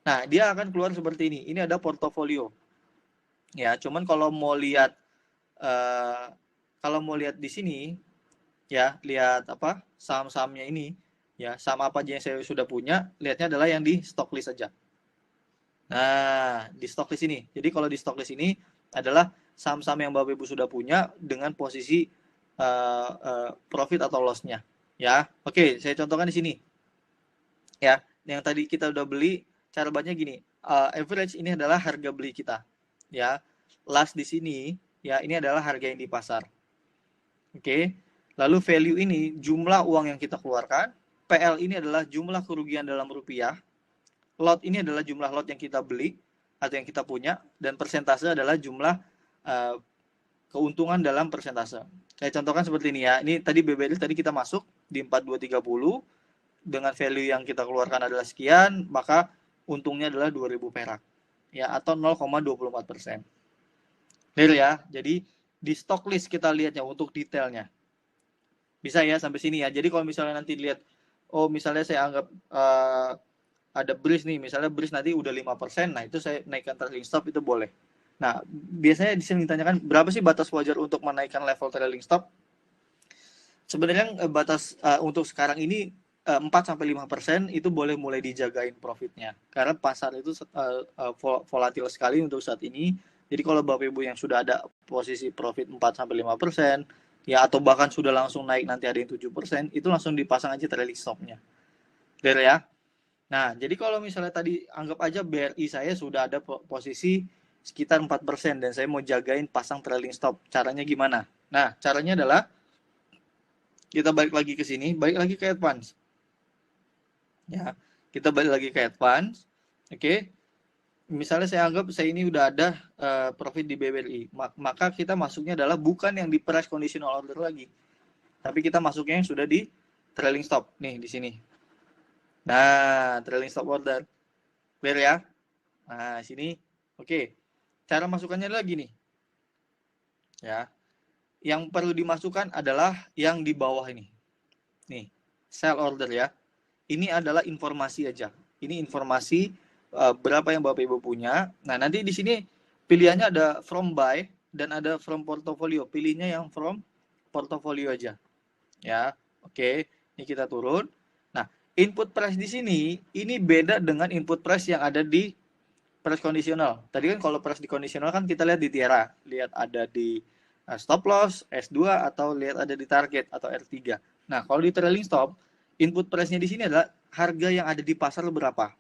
Nah, dia akan keluar seperti ini. Ini ada portofolio. Ya, cuman uh, kalau mau lihat di sini, ya, lihat apa? Saham-sahamnya ini, ya, saham apa aja yang saya sudah punya, lihatnya adalah yang di stock list saja. Nah, di stock list ini. Jadi kalau di stock list ini adalah saham-saham yang Bapak Ibu sudah punya dengan posisi profit atau loss-nya. Ya, oke, saya contohkan di sini. Ya, yang tadi kita udah beli, cara bacanya gini. Average ini adalah harga beli kita. Ya, last di sini, ya ini adalah harga yang di pasar. Oke. Lalu value ini jumlah uang yang kita keluarkan. PL ini adalah jumlah kerugian dalam rupiah. Lot ini adalah jumlah lot yang kita beli atau yang kita punya, dan persentase adalah jumlah keuntungan dalam persentase. Saya contohkan seperti ini ya. Ini tadi BBL tadi kita masuk di 4230 dengan value yang kita keluarkan adalah sekian, maka untungnya adalah 2000 perak. Ya, atau 0,24%. Clear ya? Jadi di stock list kita lihatnya untuk detailnya. Bisa ya sampai sini ya. Jadi kalau misalnya nanti lihat, oh misalnya saya anggap ada bris nih, misalnya bris nanti udah 5%, nah itu saya naikkan trailing stop, itu boleh. Nah, biasanya di sini ditanyakan berapa sih batas wajar untuk menaikkan level trailing stop? Sebenarnya batas untuk sekarang ini 4-5% itu boleh mulai dijagain profitnya. Karena pasar itu volatil sekali untuk saat ini. Jadi kalau Bapak Ibu yang sudah ada posisi profit 4-5%, ya atau bahkan sudah langsung naik nanti ada yang 7%, itu langsung dipasang aja trailing stopnya. Clear ya? Nah, jadi kalau misalnya tadi anggap aja BRI saya sudah ada posisi sekitar 4% dan saya mau jagain pasang trailing stop. Caranya gimana? Nah, caranya adalah kita balik lagi ke sini, balik lagi ke advance. Ya, kita balik lagi ke advance. Oke. Misalnya saya anggap saya ini udah ada profit di BBRI, maka kita masuknya adalah bukan yang di price conditional order lagi. Tapi kita masuknya yang sudah di trailing stop nih di sini. Nah, trailing stop order. Clear ya? Nah, sini. Oke. Cara masukkannya lagi nih. Ya. Yang perlu dimasukkan adalah yang di bawah ini. Nih, sell order ya. ini adalah informasi aja. Ini informasi berapa yang Bapak Ibu punya. Nah, nanti di sini pilihannya ada from buy dan ada from portfolio. Pilihnya yang from portfolio aja. Ya, oke. Ini kita turun. Nah, input price di sini ini beda dengan input price yang ada di price kondisional. Tadi kan kalau price di kondisional kan kita lihat di Tiara, lihat ada di stop loss, S2 atau lihat ada di target atau R3. Nah, kalau di trailing stop, input price-nya di sini adalah harga yang ada di pasar berapa.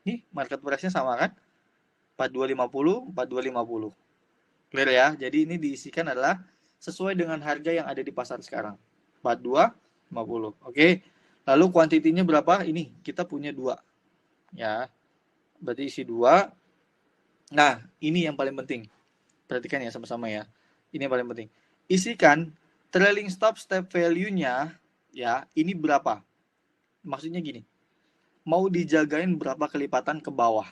Nih, market price-nya sama kan? 4250, 4250. Clear ya? Jadi ini diisikan adalah sesuai dengan harga yang ada di pasar sekarang. 4250. Oke. Lalu kuantitinya berapa? Ini kita punya 2. Ya. Berarti isi 2. Nah, ini yang paling penting. Perhatikan ya sama-sama ya. Ini yang paling penting. Isikan trailing stop step value-nya ya, ini berapa? Maksudnya gini. Mau dijagain berapa kelipatan ke bawah?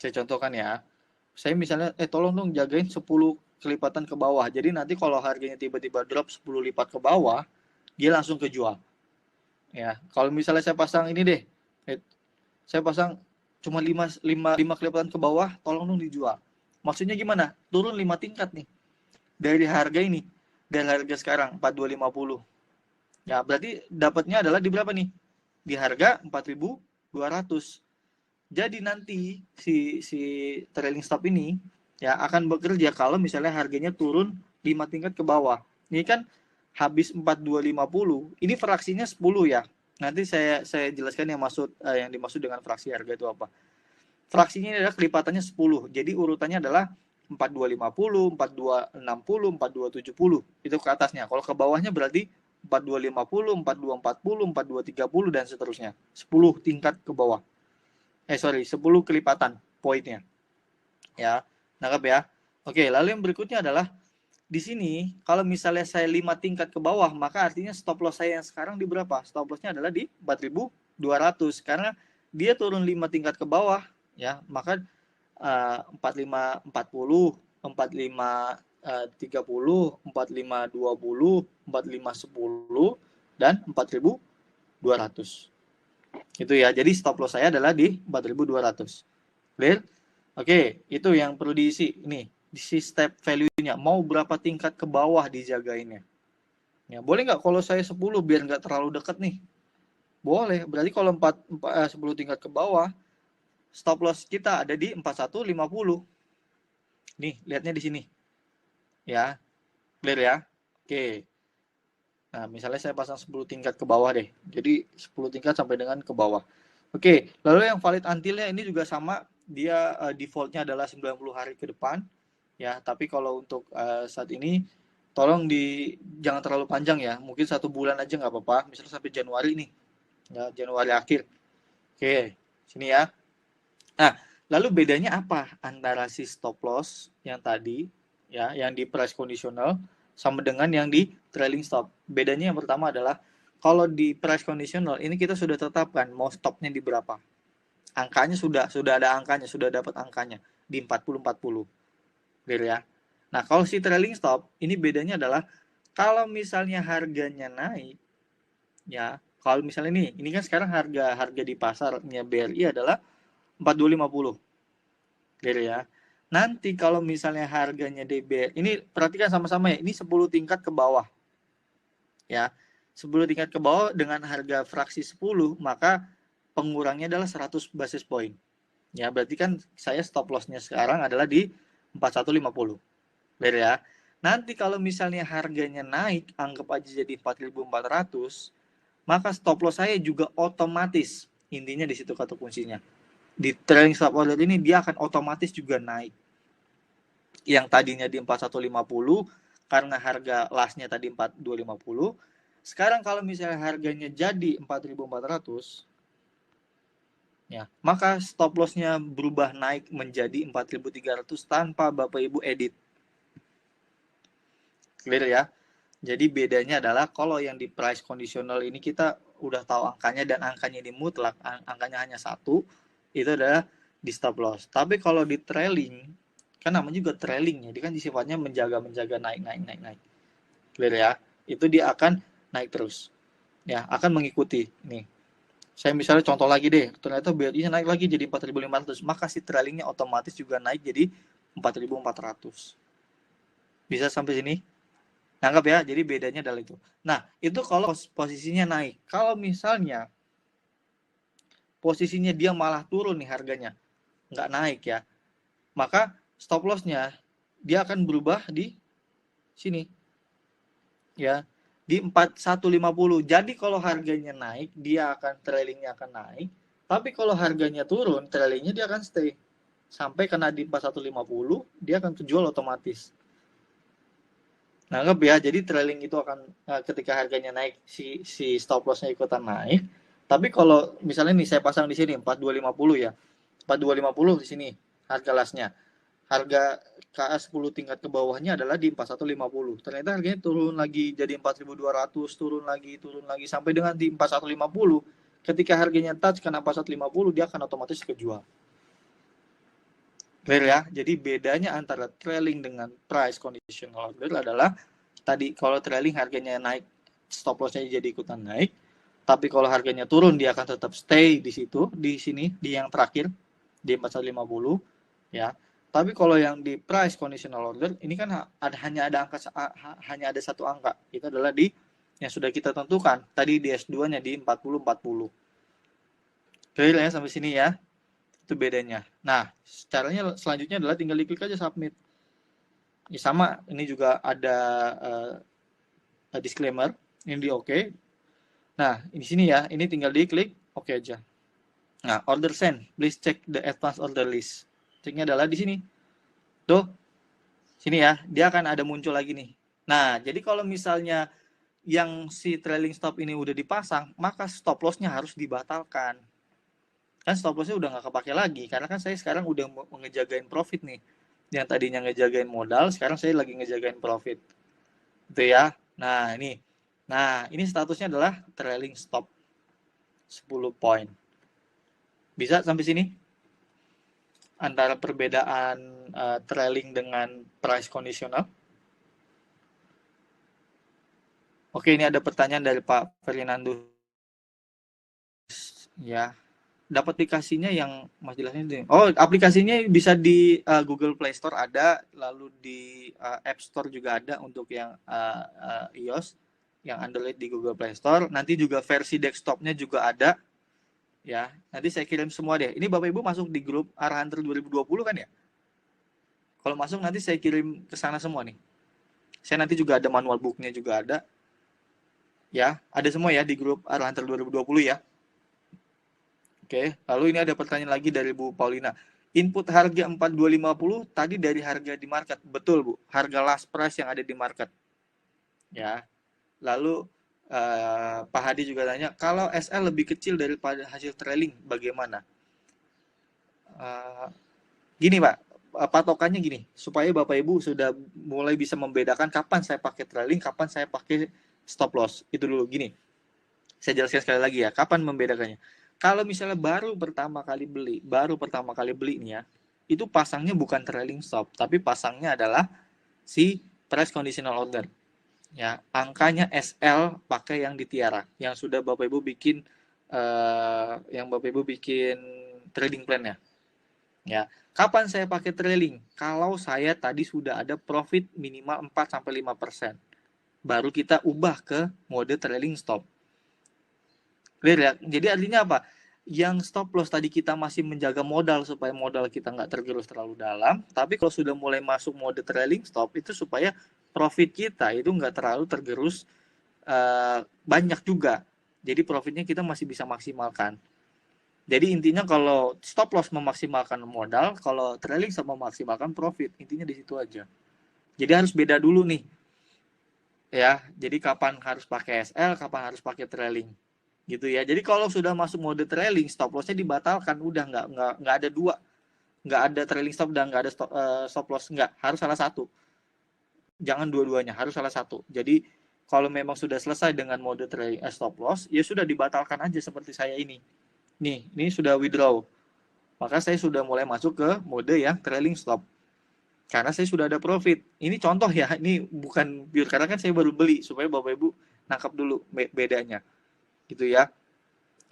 Saya contohkan ya. Saya misalnya tolong dong jagain 10 kelipatan ke bawah. Jadi nanti kalau harganya tiba-tiba drop 10 lipat ke bawah, dia langsung kejual. Ya, kalau misalnya saya pasang ini deh. Saya pasang cuma 5 kelipatan ke bawah, tolong dong dijual. Maksudnya gimana? Turun 5 tingkat nih. Dari harga ini, dari harga sekarang 4250. Ya, berarti dapatnya adalah di berapa nih? Di harga 4200. Jadi nanti si trailing stop ini ya akan bekerja kalau misalnya harganya turun 5 tingkat ke bawah. Ini kan habis 4250, ini fraksinya 10 ya. Nanti saya jelaskan yang dimaksud dengan fraksi harga itu apa. Fraksinya adalah kelipatannya 10. Jadi urutannya adalah 4250, 4260, 4270. Itu ke atasnya. Kalau ke bawahnya berarti 4250, 4240, 4230 dan seterusnya. 10 tingkat ke bawah. 10 kelipatan poinnya. Ya, nangkap ya. Oke, lalu yang berikutnya adalah di sini kalau misalnya saya 5 tingkat ke bawah, maka artinya stop loss saya yang sekarang di berapa? Stop lossnya adalah di 4200 karena dia turun 5 tingkat ke bawah ya, maka 4540, 4530, 4520, 4510 dan 4200. Itu ya. Jadi stop loss saya adalah di 4200. Clear? Oke, itu yang perlu diisi. Ini, diisi step value-nya. Mau berapa tingkat ke bawah dijagainnya. Ya, boleh nggak kalau saya 10 biar nggak terlalu dekat nih? Boleh. Berarti kalau 10 tingkat ke bawah, stop loss kita ada di 4150. Nih, lihatnya di sini. Ya, clear ya? Oke. Nah, misalnya saya pasang 10 tingkat ke bawah deh. Jadi 10 tingkat sampai dengan ke bawah. Oke, lalu yang valid until-nya ini juga sama. Dia default-nya adalah 90 hari ke depan. Ya, tapi kalau untuk saat ini tolong jangan terlalu panjang ya. Mungkin 1 bulan aja nggak apa-apa. Misalnya sampai Januari nih. Ya, Januari akhir. Oke, sini ya. Nah, lalu bedanya apa antara si stop loss yang tadi ya, yang di price conditional sama dengan yang di trailing stop. Bedanya yang pertama adalah kalau di price conditional ini kita sudah tetapkan mau stopnya di berapa. Angkanya sudah ada angkanya, sudah dapat angkanya di 40-40. Clear ya? Nah, kalau si trailing stop ini bedanya adalah kalau misalnya harganya naik ya, kalau misalnya ini kan sekarang harga di pasarnya BRI adalah 4250. Clear ya? Nanti kalau misalnya harganya DBR, ini perhatikan sama-sama ya, ini 10 tingkat ke bawah. Ya, 10 tingkat ke bawah dengan harga fraksi 10, maka pengurangnya adalah 100 basis point. Ya, berarti kan saya stop loss-nya sekarang adalah di 4150. Clear ya? Nanti kalau misalnya harganya naik, anggap aja jadi 4400, maka stop loss saya juga otomatis, intinya di situ kata kuncinya. Di trailing stop order ini dia akan otomatis juga naik. Yang tadinya di 4150 karena harga lastnya tadi 4250. Sekarang kalau misalnya harganya jadi 4400 ya, maka stop loss-nya berubah naik menjadi 4300 tanpa Bapak Ibu edit. Clear ya? Jadi bedanya adalah kalau yang di price conditional ini kita udah tahu angkanya dan angkanya ini mutlak, angkanya hanya 1, itu adalah di stop loss. Tapi kalau di trailing, kan namanya juga trailing ya, dia kan sifatnya menjaga naik. Clear ya? Itu dia akan naik terus. Ya, akan mengikuti nih. Saya misalnya contoh lagi deh, ternyata BRI-nya naik lagi jadi 4.500, maka si trailingnya otomatis juga naik jadi 4.400. Bisa sampai sini? Nangkap ya, jadi bedanya adalah itu. Nah, itu kalau posisinya naik. Kalau misalnya posisinya dia malah turun nih harganya, nggak naik ya, maka stop loss-nya dia akan berubah di sini ya, di 4150. Jadi kalau harganya naik, dia akan trailingnya akan naik. Tapi kalau harganya turun, trailingnya dia akan stay sampai kena di 4150, dia akan terjual otomatis. Nangkep ya, jadi trailing itu akan ketika harganya naik si stop loss-nya ikutan naik. Tapi kalau misalnya nih saya pasang di sini 4250 ya. 4250 di sini harga lastnya. Harga KA 10 tingkat ke bawahnya adalah di 4150. Ternyata harganya turun lagi jadi 4200, turun lagi sampai dengan di 4150. Ketika harganya touch kena 4150, dia akan otomatis kejual. Clear ya? Jadi bedanya antara trailing dengan price conditional order adalah tadi kalau trailing harganya naik, stop loss-nya jadi ikutan naik. Tapi kalau harganya turun dia akan tetap stay di situ, di sini, di yang terakhir di 4150 ya. Tapi kalau yang di price conditional order ini kan hanya ada satu angka. Itu adalah di yang sudah kita tentukan. Tadi di S2-nya di 40-40. Clear ya sampai sini ya? Itu bedanya. Nah, caranya selanjutnya adalah tinggal diklik aja submit. Ya sama, ini juga ada disclaimer, ini di oke. Nah, di sini ya, ini tinggal diklik oke aja. Nah, order send, please check the advance order list. Ceknya adalah di sini. Tuh, sini ya, dia akan ada muncul lagi nih. Nah, jadi kalau misalnya yang si trailing stop ini udah dipasang, maka stop loss-nya harus dibatalkan. Kan stop loss-nya udah nggak kepake lagi, karena kan saya sekarang udah ngejagain profit nih. Yang tadinya ngejagain modal, sekarang saya lagi ngejagain profit. Itu ya. Nah, ini. Nah, ini statusnya adalah trailing stop 10 poin. Bisa sampai sini? Antara perbedaan trailing dengan price conditional. Oke, ini ada pertanyaan dari Pak Ferdinandus. Ya, dapat aplikasinya yang Mas jelasin ini. Oh, aplikasinya bisa di Google Play Store ada, lalu di App Store juga ada untuk yang iOS, yang Android di Google Play Store. Nanti juga versi desktopnya juga ada. Ya, nanti saya kirim semua deh. Ini Bapak Ibu masuk di grup Arahunter 2020 kan ya? Kalau masuk nanti saya kirim ke sana semua nih. Saya nanti juga ada manual booknya juga ada. Ya, ada semua ya di grup Arahunter 2020 ya. Oke, lalu ini ada pertanyaan lagi dari Bu Paulina. Input harga 4250 tadi dari harga di market. Betul, Bu. Harga last price yang ada di market. Ya. Lalu Pak Hadi juga tanya, kalau SL lebih kecil daripada hasil trailing, bagaimana? Gini Pak, patokannya gini, supaya Bapak Ibu sudah mulai bisa membedakan kapan saya pakai trailing, kapan saya pakai stop loss. Itu dulu, gini. Saya jelaskan sekali lagi ya, kapan membedakannya. Kalau misalnya baru pertama kali beli nih ya, itu pasangnya bukan trailing stop, tapi pasangnya adalah si price conditional order. Ya, angkanya SL pakai yang di Tiara, yang sudah Bapak Ibu bikin trading plan ya. Ya, kapan saya pakai trailing? Kalau saya tadi sudah ada profit minimal 4 sampai 5%. Baru kita ubah ke mode trailing stop. Clear ya? Jadi artinya apa? Yang stop loss tadi kita masih menjaga modal supaya modal kita nggak tergerus terlalu dalam. Tapi kalau sudah mulai masuk mode trailing stop itu supaya profit kita itu nggak terlalu tergerus banyak juga. Jadi profitnya kita masih bisa maksimalkan. Jadi intinya kalau stop loss memaksimalkan modal, kalau trailing stop memaksimalkan profit. Intinya di situ aja. Jadi harus beda dulu nih. Ya, jadi kapan harus pakai SL, kapan harus pakai trailing. Gitu ya. Jadi kalau sudah masuk mode trailing, stop loss-nya dibatalkan, udah nggak ada dua, nggak ada trailing stop dan nggak ada stop loss, nggak, harus salah satu. Jangan dua-duanya, harus salah satu. Jadi kalau memang sudah selesai dengan mode trailing stop loss, ya sudah dibatalkan aja seperti saya ini. Nih, ini sudah withdraw. Maka saya sudah mulai masuk ke mode yang trailing stop. Karena saya sudah ada profit. Ini contoh ya, ini bukan pure karena kan saya baru beli supaya Bapak Ibu nangkap dulu bedanya. Gitu ya.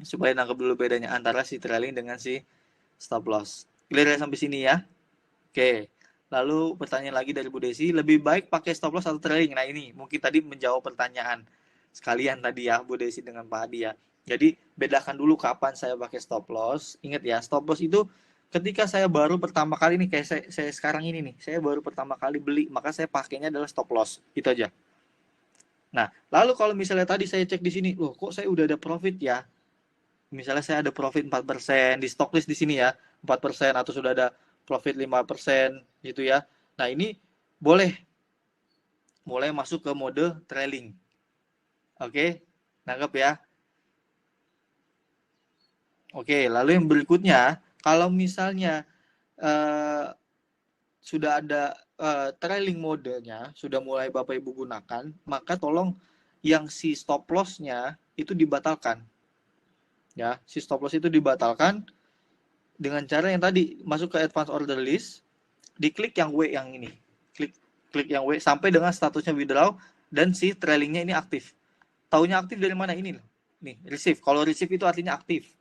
supaya nangkep dulu bedanya antara si trailing dengan si stop loss. Clear ya sampai sini ya? Oke. Lalu pertanyaan lagi dari Bu Desi, lebih baik pakai stop loss atau trailing? Nah ini mungkin tadi menjawab pertanyaan sekalian tadi ya Bu Desi dengan Pak Hadi ya. Jadi bedakan dulu kapan saya pakai stop loss. Ingat ya, stop loss itu ketika saya baru pertama kali nih, kayak saya sekarang ini nih, saya baru pertama kali beli, maka saya pakainya adalah stop loss. Itu aja. Nah, lalu kalau misalnya tadi saya cek di sini, loh kok saya udah ada profit ya? Misalnya saya ada profit 4% di stock list di sini ya, 4% atau sudah ada profit 5% gitu ya. Nah, ini boleh mulai masuk ke mode trailing. Oke, nangkep ya. Oke, lalu yang berikutnya, kalau misalnya eh, sudah ada trailing modenya, sudah mulai Bapak Ibu gunakan, maka tolong yang si stop loss-nya itu dibatalkan. Ya, si stop loss itu dibatalkan dengan cara yang tadi masuk ke advance order list, diklik yang W yang ini. Klik yang W sampai dengan statusnya withdraw dan si trailingnya ini aktif. Taunya aktif dari mana ini? Nih, receive. Kalau receive itu artinya aktif.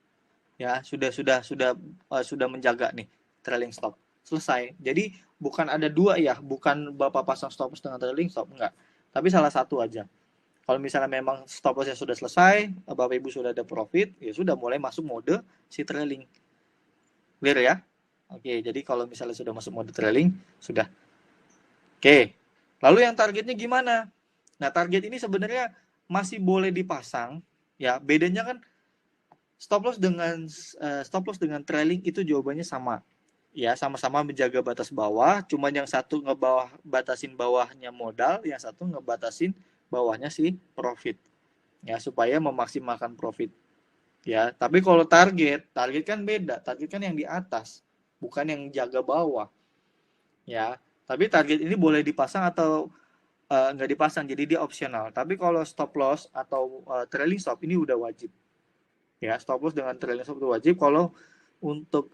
Ya, sudah menjaga nih trailing stop. Selesai. Jadi bukan ada dua ya, bukan Bapak pasang stop loss dengan trailing stop, enggak. Tapi salah satu aja. Kalau misalnya memang stop loss sudah selesai, Bapak Ibu sudah ada profit, ya sudah mulai masuk mode si trailing. Clear ya? Oke, jadi kalau misalnya sudah masuk mode trailing, sudah. Oke. Lalu yang targetnya gimana? Nah, target ini sebenarnya masih boleh dipasang, ya. Bedanya kan stop loss dengan trailing itu jawabannya sama. Ya, sama-sama menjaga batas bawah, cuman yang satu batasin bawahnya modal, yang satu ngebatasin bawahnya si profit. Ya, supaya memaksimalkan profit. Ya, tapi kalau target kan beda. Target kan yang di atas, bukan yang jaga bawah. Ya, tapi target ini boleh dipasang atau nggak dipasang, jadi dia opsional. Tapi kalau stop loss atau trailing stop ini udah wajib. Ya, stop loss dengan trailing stop itu wajib. Kalau untuk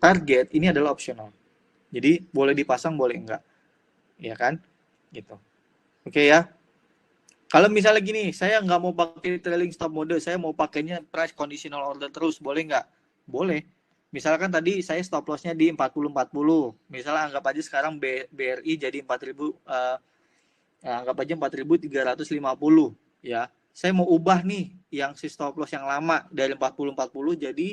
target ini adalah opsional. Jadi boleh dipasang, boleh enggak, ya kan? Gitu. Oke ya. Kalau misalnya gini, saya nggak mau pakai trailing stop mode, saya mau pakainya price conditional order terus, boleh nggak? Boleh. Misalkan tadi saya stop loss-nya di 40-40. Misalnya anggap aja sekarang BRI jadi 4.000, anggap aja 4.350 ya. Saya mau ubah nih yang si stop loss yang lama dari 40-40 jadi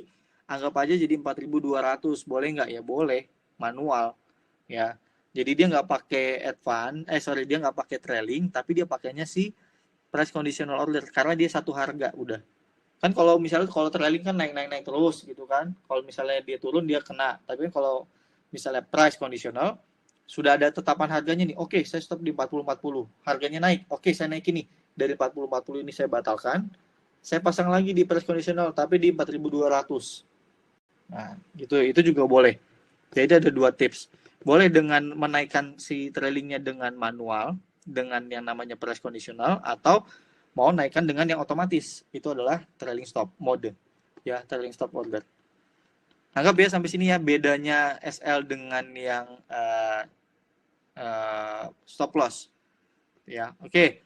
anggap aja jadi 4.200. Boleh nggak? Ya boleh, manual ya. Jadi dia nggak pakai dia nggak pakai trailing, tapi dia pakainya si price conditional order karena dia satu harga udah. Kan kalau misalnya kalau trailing kan naik terus gitu kan. Kalau misalnya dia turun dia kena. Tapi kalau misalnya price conditional sudah ada tetapan harganya nih. Oke, saya stop di 40-40. Harganya naik. Oke, saya naik ini. Dari 40-40 ini saya batalkan. Saya pasang lagi di price conditional tapi di 4.200. Nah, gitu itu juga boleh. Jadi ada dua tips. Boleh dengan menaikkan si trailingnya dengan manual, dengan yang namanya price conditional, atau mau naikkan dengan yang otomatis. Itu adalah trailing stop mode. Ya, trailing stop order. Anggap ya sampai sini ya bedanya SL dengan yang stop loss. Ya, oke.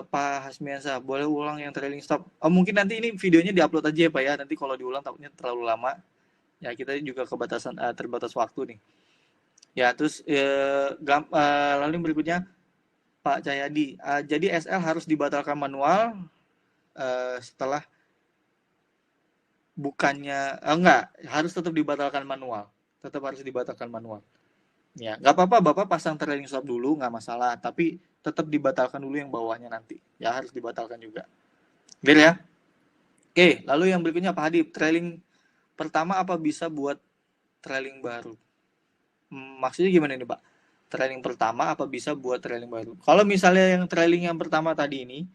Pak Hasmiansa, boleh ulang yang trailing stop? Oh, mungkin nanti ini videonya diupload aja ya Pak ya. Nanti kalau diulang takutnya terlalu lama. Ya, kita juga terbatas waktu nih. Ya, terus lalu yang berikutnya Pak Cahyadi. Jadi SL harus dibatalkan manual setelah bukannya enggak, harus tetap dibatalkan manual. Tetap harus dibatalkan manual. Ya, nggak apa-apa Bapak pasang trailing stop dulu, nggak masalah, tapi tetap dibatalkan dulu yang bawahnya nanti. Ya, harus dibatalkan juga. Clear ya? Oke, lalu yang berikutnya Pak Hadi, trailing pertama apa bisa buat trailing baru? Maksudnya gimana nih Pak? Trailing pertama apa bisa buat trailing baru? Kalau misalnya yang trailing yang pertama tadi ini,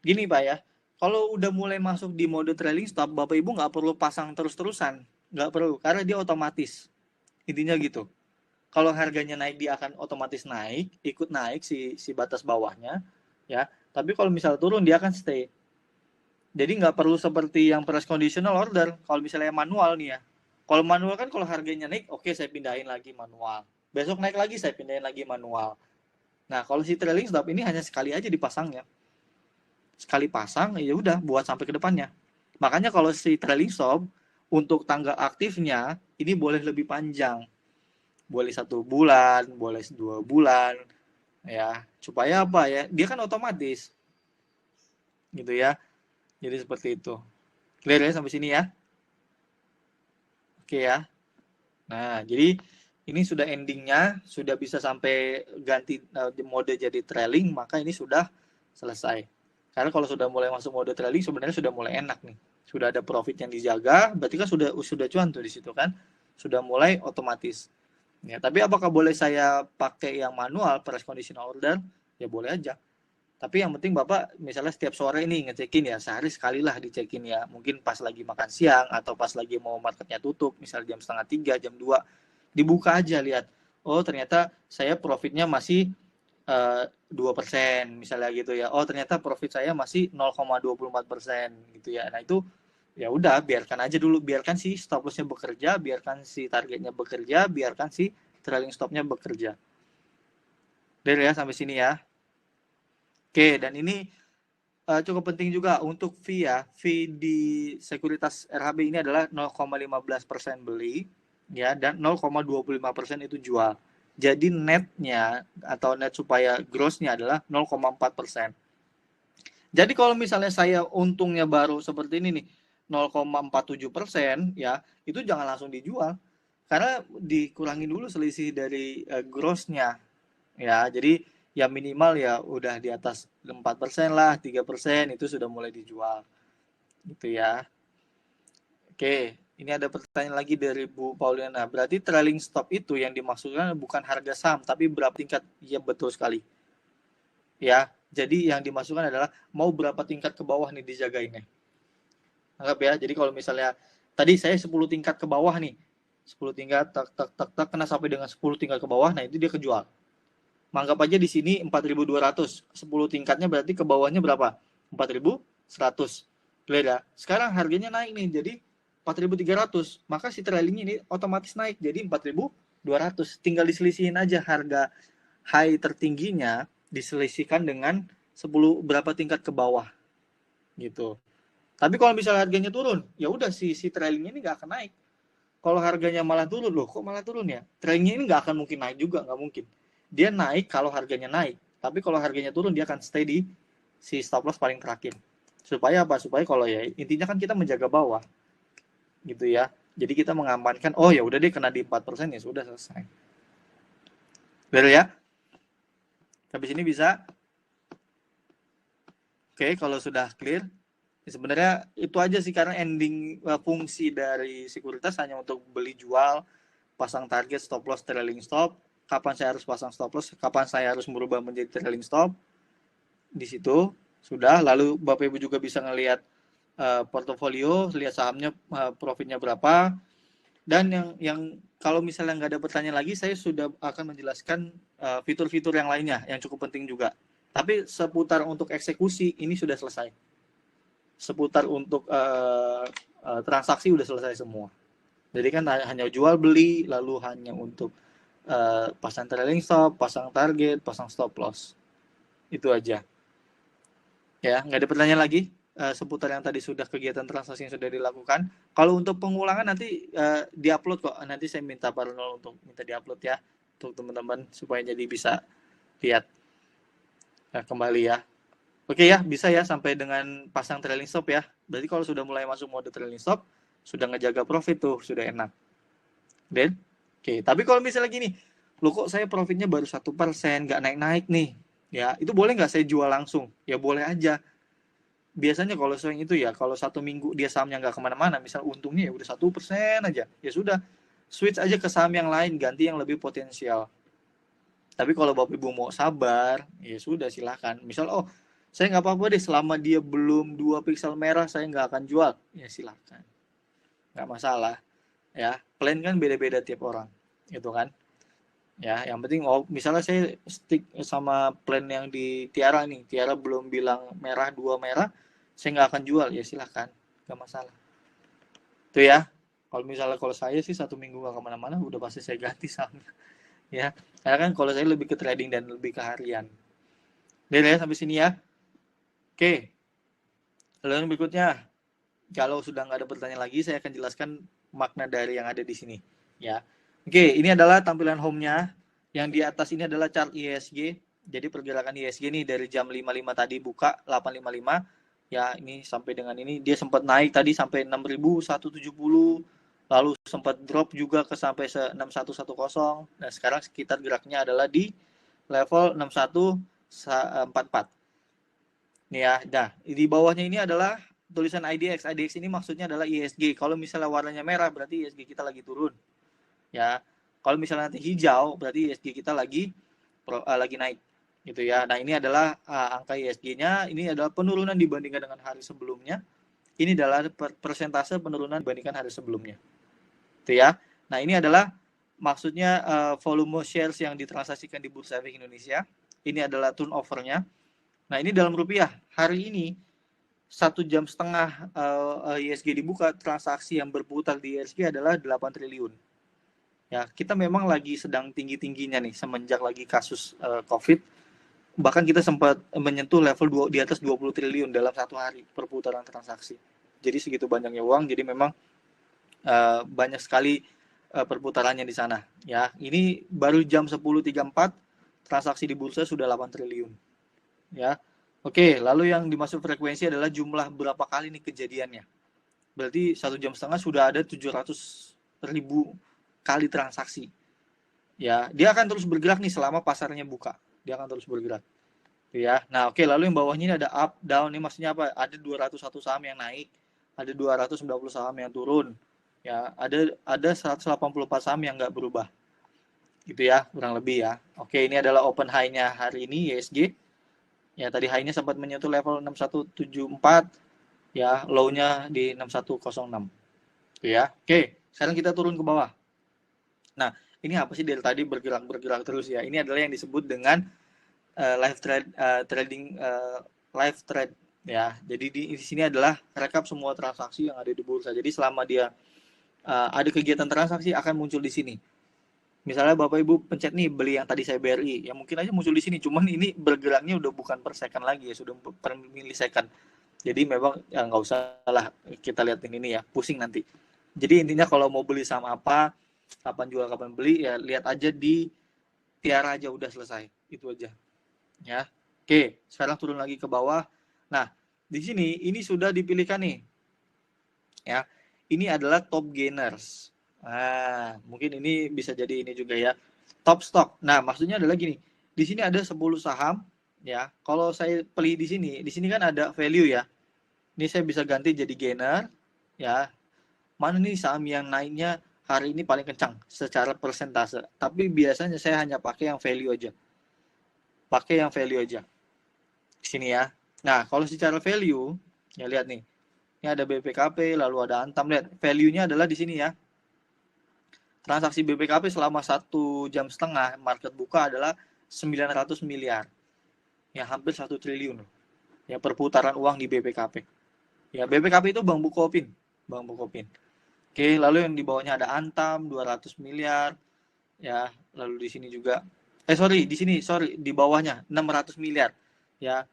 gini Pak ya, kalau udah mulai masuk di mode trailing stop, Bapak Ibu nggak perlu pasang terus-terusan. Nggak perlu, karena dia otomatis. Intinya gitu. Kalau harganya naik, dia akan otomatis naik, ikut naik si batas bawahnya. Ya, tapi kalau misalnya turun, dia akan stay. Jadi nggak perlu seperti yang price conditional order. Kalau misalnya manual nih ya. Kalau manual kan kalau harganya naik, oke saya pindahin lagi manual. Besok naik lagi, saya pindahin lagi manual. Nah, kalau si trailing stop ini hanya sekali aja dipasangnya. sekali pasang ya udah buat sampai ke depannya. Makanya kalau si trailing stop untuk tanggal aktifnya ini boleh lebih panjang, boleh 1 bulan, boleh 2 bulan, ya supaya apa ya? Dia kan otomatis, gitu ya. Jadi seperti itu. Clear ya sampai sini ya? Oke ya. Nah, jadi ini sudah endingnya, sudah bisa sampai ganti mode jadi trailing, maka ini sudah selesai. Karena kalau sudah mulai masuk mode trailing sebenarnya sudah mulai enak nih. Sudah ada profit yang dijaga, berarti kan sudah cuan tuh di situ kan. Sudah mulai otomatis. Ya, tapi apakah boleh saya pakai yang manual price conditional order? Ya boleh aja. Tapi yang penting Bapak misalnya setiap sore ini ngecekin ya, sehari sekali lah dicekin ya. Mungkin pas lagi makan siang atau pas lagi mau marketnya tutup, misalnya jam 2:30, jam 2, dibuka aja lihat. Oh ternyata saya profitnya masih 2% misalnya gitu ya. Oh ternyata profit saya masih 0,24% gitu ya. Nah itu ya udah biarkan aja dulu, biarkan si stop lossnya bekerja, biarkan si targetnya bekerja, biarkan si trailing stopnya bekerja. Dari ya sampai sini ya. Oke, dan ini cukup penting juga untuk fee ya. Fee di sekuritas RHB ini adalah 0,15% beli ya dan 0,25% itu jual. Jadi netnya atau net supaya grossnya adalah 0,4%. Jadi kalau misalnya saya untungnya baru seperti ini nih 0,47% ya, itu jangan langsung dijual karena dikurangi dulu selisih dari grossnya ya. Jadi ya minimal ya udah di atas 4% lah, 3% itu sudah mulai dijual gitu ya. Oke, ini ada pertanyaan lagi dari Bu Pauliana. Berarti trailing stop itu yang dimaksudkan bukan harga saham tapi berapa tingkat? Iya betul sekali. Ya, jadi yang dimaksudkan adalah mau berapa tingkat ke bawah nih dijagainnya. Anggap ya, jadi kalau misalnya tadi saya 10 tingkat ke bawah nih, 10 tingkat tak tak tak tak kena sampai dengan 10 tingkat ke bawah, nah itu dia kejual. Anggap aja di sini 4.200, 10 tingkatnya berarti ke bawahnya berapa? 4.100. Clear ya? Sekarang harganya naik nih jadi 4.300, maka si trailingnya ini otomatis naik jadi 4.200. Tinggal diselisihin aja harga high tertingginya diselisihkan dengan 10 berapa tingkat ke bawah gitu. Tapi kalau misalnya harganya turun, ya udah si trailingnya ini nggak akan naik. Kalau harganya malah turun, loh kok malah turun ya? Trailingnya ini nggak akan mungkin naik juga, nggak mungkin. Dia naik kalau harganya naik, tapi kalau harganya turun dia akan stay di si stop loss paling terakhir. Supaya apa? Supaya kalau ya intinya kan kita menjaga bawah, gitu ya. Jadi kita mengamankan, oh ya udah deh kena di 4% ya sudah selesai. Betul ya? Habis ini bisa. Oke, kalau sudah clear, sebenarnya itu aja sih karena ending fungsi dari sekuritas hanya untuk beli jual, pasang target, stop loss, trailing stop, kapan saya harus pasang stop loss, kapan saya harus merubah menjadi trailing stop. Di situ sudah, lalu Bapak Ibu juga bisa ngelihat portofolio, lihat sahamnya profitnya berapa. Dan yang kalau misalnya nggak ada pertanyaan lagi, saya sudah akan menjelaskan fitur-fitur yang lainnya yang cukup penting juga. Tapi seputar untuk eksekusi ini sudah selesai. Seputar untuk transaksi udah selesai semua. Jadi kan hanya jual beli, lalu hanya untuk pasang trailing stop, pasang target, pasang stop loss. Itu aja. Ya, nggak ada pertanyaan lagi seputar yang tadi sudah kegiatan transaksi yang sudah dilakukan. Kalau untuk pengulangan nanti diupload kok. Nanti saya minta Pak Ronald untuk minta diupload ya untuk teman-teman supaya jadi bisa lihat kembali ya. Oke ya, bisa ya sampai dengan pasang trailing stop ya. Berarti kalau sudah mulai masuk mode trailing stop, sudah ngejaga profit tuh, sudah enak. Dan, oke. Tapi kalau misalnya gini, lo kok saya profitnya baru 1%, nggak naik-naik nih. Ya, itu boleh nggak saya jual langsung? Ya boleh aja. Biasanya kalau sering itu ya, kalau 1 minggu dia sahamnya nggak kemana-mana, misal untungnya ya udah 1% aja, ya sudah, switch aja ke saham yang lain, ganti yang lebih potensial. Tapi kalau Bapak Ibu mau sabar, ya sudah silahkan. Misal, oh saya nggak apa-apa deh selama dia belum 2 pixel merah, saya nggak akan jual. Ya silahkan, nggak masalah. Ya, plan kan beda-beda tiap orang, gitu kan. Ya, yang penting oh misalnya saya stick sama plan yang di Tiara nih, Tiara belum bilang merah 2 merah, saya nggak akan jual, ya silahkan, nggak masalah. Itu ya. Kalau saya sih 1 minggu nggak kemana-mana, udah pasti saya ganti sahamnya. Ya, karena kan kalau saya lebih ke trading dan lebih ke harian. Udah ya sampai sini ya. Oke. Lalu yang berikutnya, kalau sudah nggak ada pertanyaan lagi, saya akan jelaskan makna dari yang ada di sini. Ya, oke, ini adalah tampilan home-nya. Yang di atas ini adalah chart ISG. Jadi pergerakan ISG nih dari jam 55 tadi buka 8.55. Ya, ini sampai dengan ini dia sempat naik tadi sampai 6.170. Lalu sempat drop juga ke sampai 6110. Nah, sekarang sekitar geraknya adalah di level 6144. Nih ya, nah di bawahnya ini adalah tulisan IDX. IDX ini maksudnya adalah ISG. Kalau misalnya warnanya merah berarti ISG kita lagi turun. Ya. Kalau misalnya nanti hijau berarti ISG kita lagi naik gitu ya. Nah, ini adalah angka ISG-nya, ini adalah penurunan dibandingkan dengan hari sebelumnya. Ini adalah persentase penurunan dibandingkan hari sebelumnya. Itu ya. Nah, ini adalah maksudnya volume shares yang ditransaksikan di Bursa Efek Indonesia. Ini adalah turnover-nya. Nah, ini dalam rupiah. Hari ini 1,5 jam ISG dibuka, transaksi yang berputar di ISG adalah 8 triliun. Ya, kita memang lagi sedang tinggi-tingginya nih semenjak lagi kasus COVID. Bahkan kita sempat menyentuh level di atas 20 triliun dalam satu hari perputaran transaksi. Jadi segitu banyaknya uang, jadi memang banyak sekali perputarannya di sana. Ya, ini baru jam 10.34 transaksi di bursa sudah 8 triliun. Ya. Oke, lalu yang dimaksud frekuensi adalah jumlah berapa kali nih kejadiannya. Berarti 1,5 jam sudah ada 700.000 kali transaksi. Ya, dia akan terus bergerak nih selama pasarnya buka. Dia akan terus bergerak. Ya. Nah, oke, lalu yang bawahnya ini ada up, down. Ini maksudnya apa? Ada 201 saham yang naik, ada 290 saham yang turun. Ya, ada 184 saham yang nggak berubah. Gitu ya, kurang lebih ya. Oke, ini adalah open high-nya hari ini ISG. Ya, tadi high-nya sempat menyentuh level 6174, ya, low-nya di 6106. Ya. Oke, sekarang kita turun ke bawah. Nah, ini apa sih dari tadi bergerak terus ya? Ini adalah yang disebut dengan live trading live trade ya. Jadi di sini adalah rekap semua transaksi yang ada di bursa. Jadi selama dia ada kegiatan transaksi akan muncul di sini. Misalnya Bapak Ibu pencet nih beli yang tadi saya BRI, ya mungkin aja muncul di sini. Cuman ini bergeraknya udah bukan per second lagi ya, sudah per milisecond. Jadi memang ya nggak usah lah kita liatin ini ya, pusing nanti. Jadi intinya kalau mau beli saham apa, kapan jual, kapan beli, ya lihat aja di tiara aja udah selesai. Itu aja. Ya. Oke, sekarang turun lagi ke bawah. Nah, di sini ini sudah dipilihkan nih. Ya. Ini adalah top gainers. Nah, mungkin ini bisa jadi ini juga ya. Top stock. Nah, maksudnya adalah gini. Di sini ada 10 saham ya. Kalau saya pilih di sini kan ada value ya. Ini saya bisa ganti jadi gainer ya. Mana nih saham yang naiknya hari ini paling kencang secara persentase. Tapi biasanya saya hanya pakai yang value aja. Pakai yang value aja. Di sini ya. Nah, kalau secara value, ya lihat nih. Ini ada BPKP, lalu ada Antam. Lihat, value-nya adalah di sini ya. Transaksi BPKP selama 1,5 jam market buka adalah 900 miliar. Ya, hampir 1 triliun. Ya, perputaran uang di BPKP. Ya, BPKP itu Bank Bukopin. Bank Bukopin. Oke, lalu yang di bawahnya ada Antam 200 miliar. Ya, lalu di sini juga di bawahnya 600 miliar. Ya,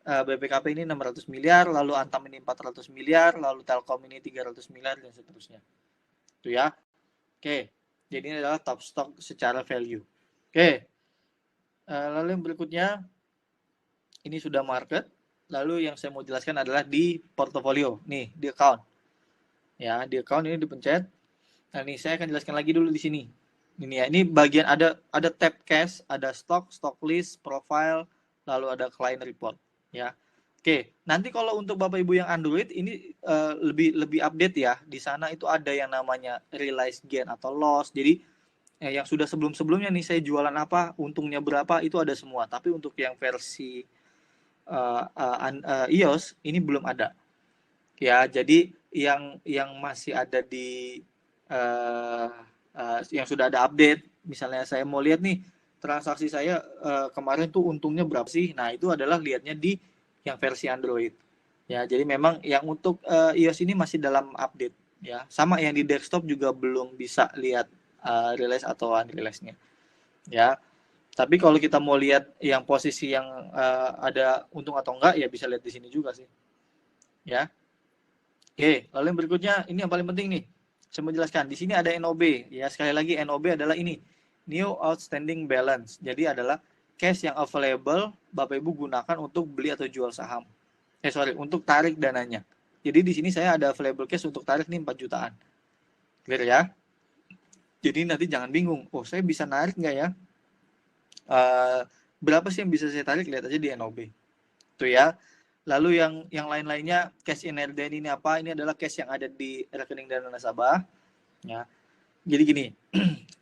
BPKP ini 600 miliar, lalu Antam ini 400 miliar, lalu Telkom ini 300 miliar, dan seterusnya. Itu ya. Oke, jadi ini adalah top stock secara value. Oke, lalu yang berikutnya, ini sudah market. Lalu yang saya mau jelaskan adalah di portofolio. Nih, di account. Ya, di account ini dipencet. Nah, ini saya akan jelaskan lagi dulu di sini. Ini ya, ini bagian ada tab cash, ada stock list, profile, lalu ada client report. Ya, oke. Nanti kalau untuk Bapak Ibu yang Android ini lebih update ya. Di sana itu ada yang namanya realized gain atau loss. Jadi yang sudah sebelumnya nih saya jualan apa, untungnya berapa itu ada semua. Tapi untuk yang versi iOS ini belum ada. Ya, jadi yang masih ada di yang sudah ada update. Misalnya saya mau lihat nih transaksi saya kemarin tuh untungnya berapa sih? Nah, itu adalah lihatnya di yang versi Android. Ya, jadi memang yang untuk iOS ini masih dalam update ya. Sama yang di desktop juga belum bisa lihat realize atau unrealize-nya. Ya. Tapi kalau kita mau lihat yang posisi yang ada untung atau enggak ya bisa lihat di sini juga sih. ya. Oke, lalu yang berikutnya ini yang paling penting nih. Saya mau jelaskan. Di sini ada NOB, ya. Sekali lagi NOB adalah ini, New Outstanding Balance. Jadi adalah cash yang available Bapak Ibu gunakan untuk beli atau jual saham. Untuk tarik dananya. Jadi di sini saya ada available cash untuk tarik nih 4 jutaan. Clear ya? Jadi nanti jangan bingung. Oh, saya bisa narik nggak ya? Berapa sih yang bisa saya tarik? Lihat aja di NOB. Itu ya. Lalu yang lain-lainnya, cash in RDN ini apa? Ini adalah cash yang ada di rekening dana nasabah. Ya. Jadi gini,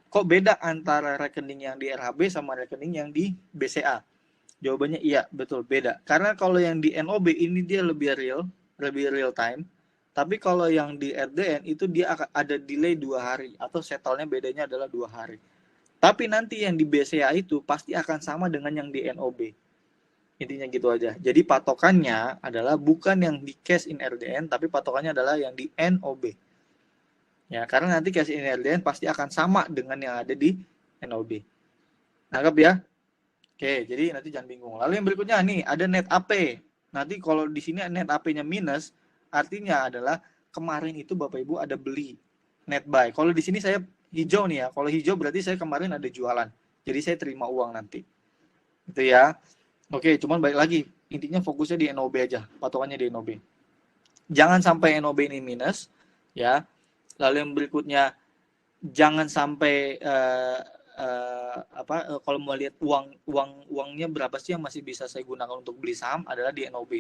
kok beda antara rekening yang di RHB sama rekening yang di BCA? Jawabannya iya, betul, beda. Karena kalau yang di NOB ini dia lebih real time. Tapi kalau yang di RDN itu dia akan ada delay 2 hari atau settle-nya bedanya adalah 2 hari. Tapi nanti yang di BCA itu pasti akan sama dengan yang di NOB. Intinya gitu aja. Jadi patokannya adalah bukan yang di cash in RDN, tapi patokannya adalah yang di NOB. Ya, karena nanti cash in RDN pasti akan sama dengan yang ada di NOB. Nangkep ya? Oke, jadi nanti jangan bingung. Lalu yang berikutnya nih, ada net AP. Nanti kalau di sini net AP-nya minus, artinya adalah kemarin itu Bapak Ibu ada beli net buy. Kalau di sini saya hijau nih ya. Kalau hijau berarti saya kemarin ada jualan. Jadi saya terima uang nanti. Itu ya. Oke, cuman balik lagi, intinya fokusnya di NOB aja, patokannya di NOB. Jangan sampai NOB ini minus, ya. Lalu yang berikutnya, jangan sampai kalau mau lihat uangnya berapa sih yang masih bisa saya gunakan untuk beli saham adalah di NOB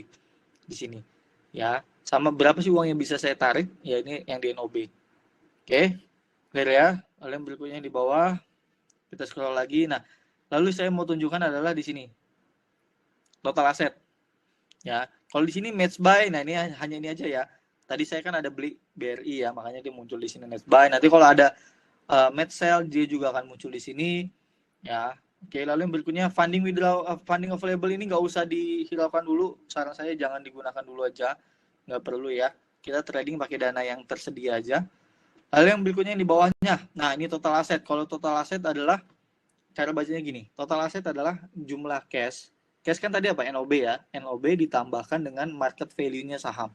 di sini, ya. Sama berapa sih uang yang bisa saya tarik, ya ini yang di NOB. Oke, clear ya. Lalu yang berikutnya di bawah, kita scroll lagi. Nah, lalu saya mau tunjukkan adalah di sini total aset. Ya, kalau di sini match buy, nah ini hanya ini aja ya. Tadi saya kan ada beli BRI ya, makanya dia muncul di sini match buy. Nanti kalau ada match sell, dia juga akan muncul di sini. Ya, oke. Lalu yang berikutnya funding available ini nggak usah dihiraukan dulu. Saran saya jangan digunakan dulu aja, nggak perlu ya. Kita trading pakai dana yang tersedia aja. Lalu yang berikutnya yang di bawahnya, nah ini total aset. Kalau total aset adalah cara bacanya gini, total aset adalah jumlah cash. Cash kan tadi apa? NOB ya. NOB ditambahkan dengan market value-nya saham.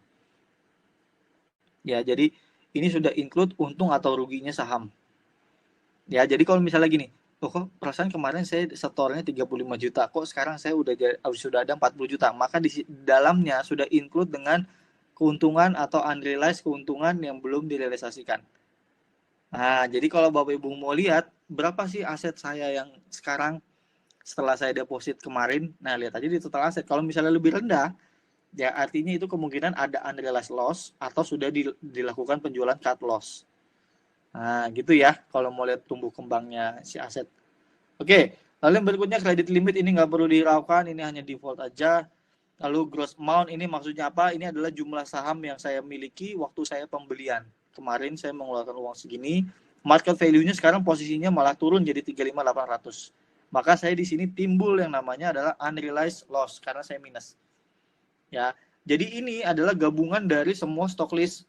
Ya, jadi ini sudah include untung atau ruginya saham. Ya, jadi kalau misalnya gini, kok perasaan kemarin saya setornya 35 juta, kok sekarang saya sudah ada 40 juta, maka di dalamnya sudah include dengan keuntungan atau unrealized keuntungan yang belum direalisasikan. Nah, jadi kalau Bapak Ibu mau lihat berapa sih aset saya yang sekarang setelah saya deposit kemarin, nah lihat aja di total aset. Kalau misalnya lebih rendah, ya artinya itu kemungkinan ada unrealized loss atau sudah dilakukan penjualan cut loss. Nah, gitu ya kalau mau lihat tumbuh kembangnya si aset. Oke, lalu yang berikutnya kredit limit ini nggak perlu dihiraukan, ini hanya default aja. Lalu gross amount ini maksudnya apa? Ini adalah jumlah saham yang saya miliki waktu saya pembelian. Kemarin saya mengeluarkan uang segini, market value-nya sekarang posisinya malah turun jadi 35.800. Maka saya di sini timbul yang namanya adalah unrealized loss karena saya minus. Ya. Jadi ini adalah gabungan dari semua stock list.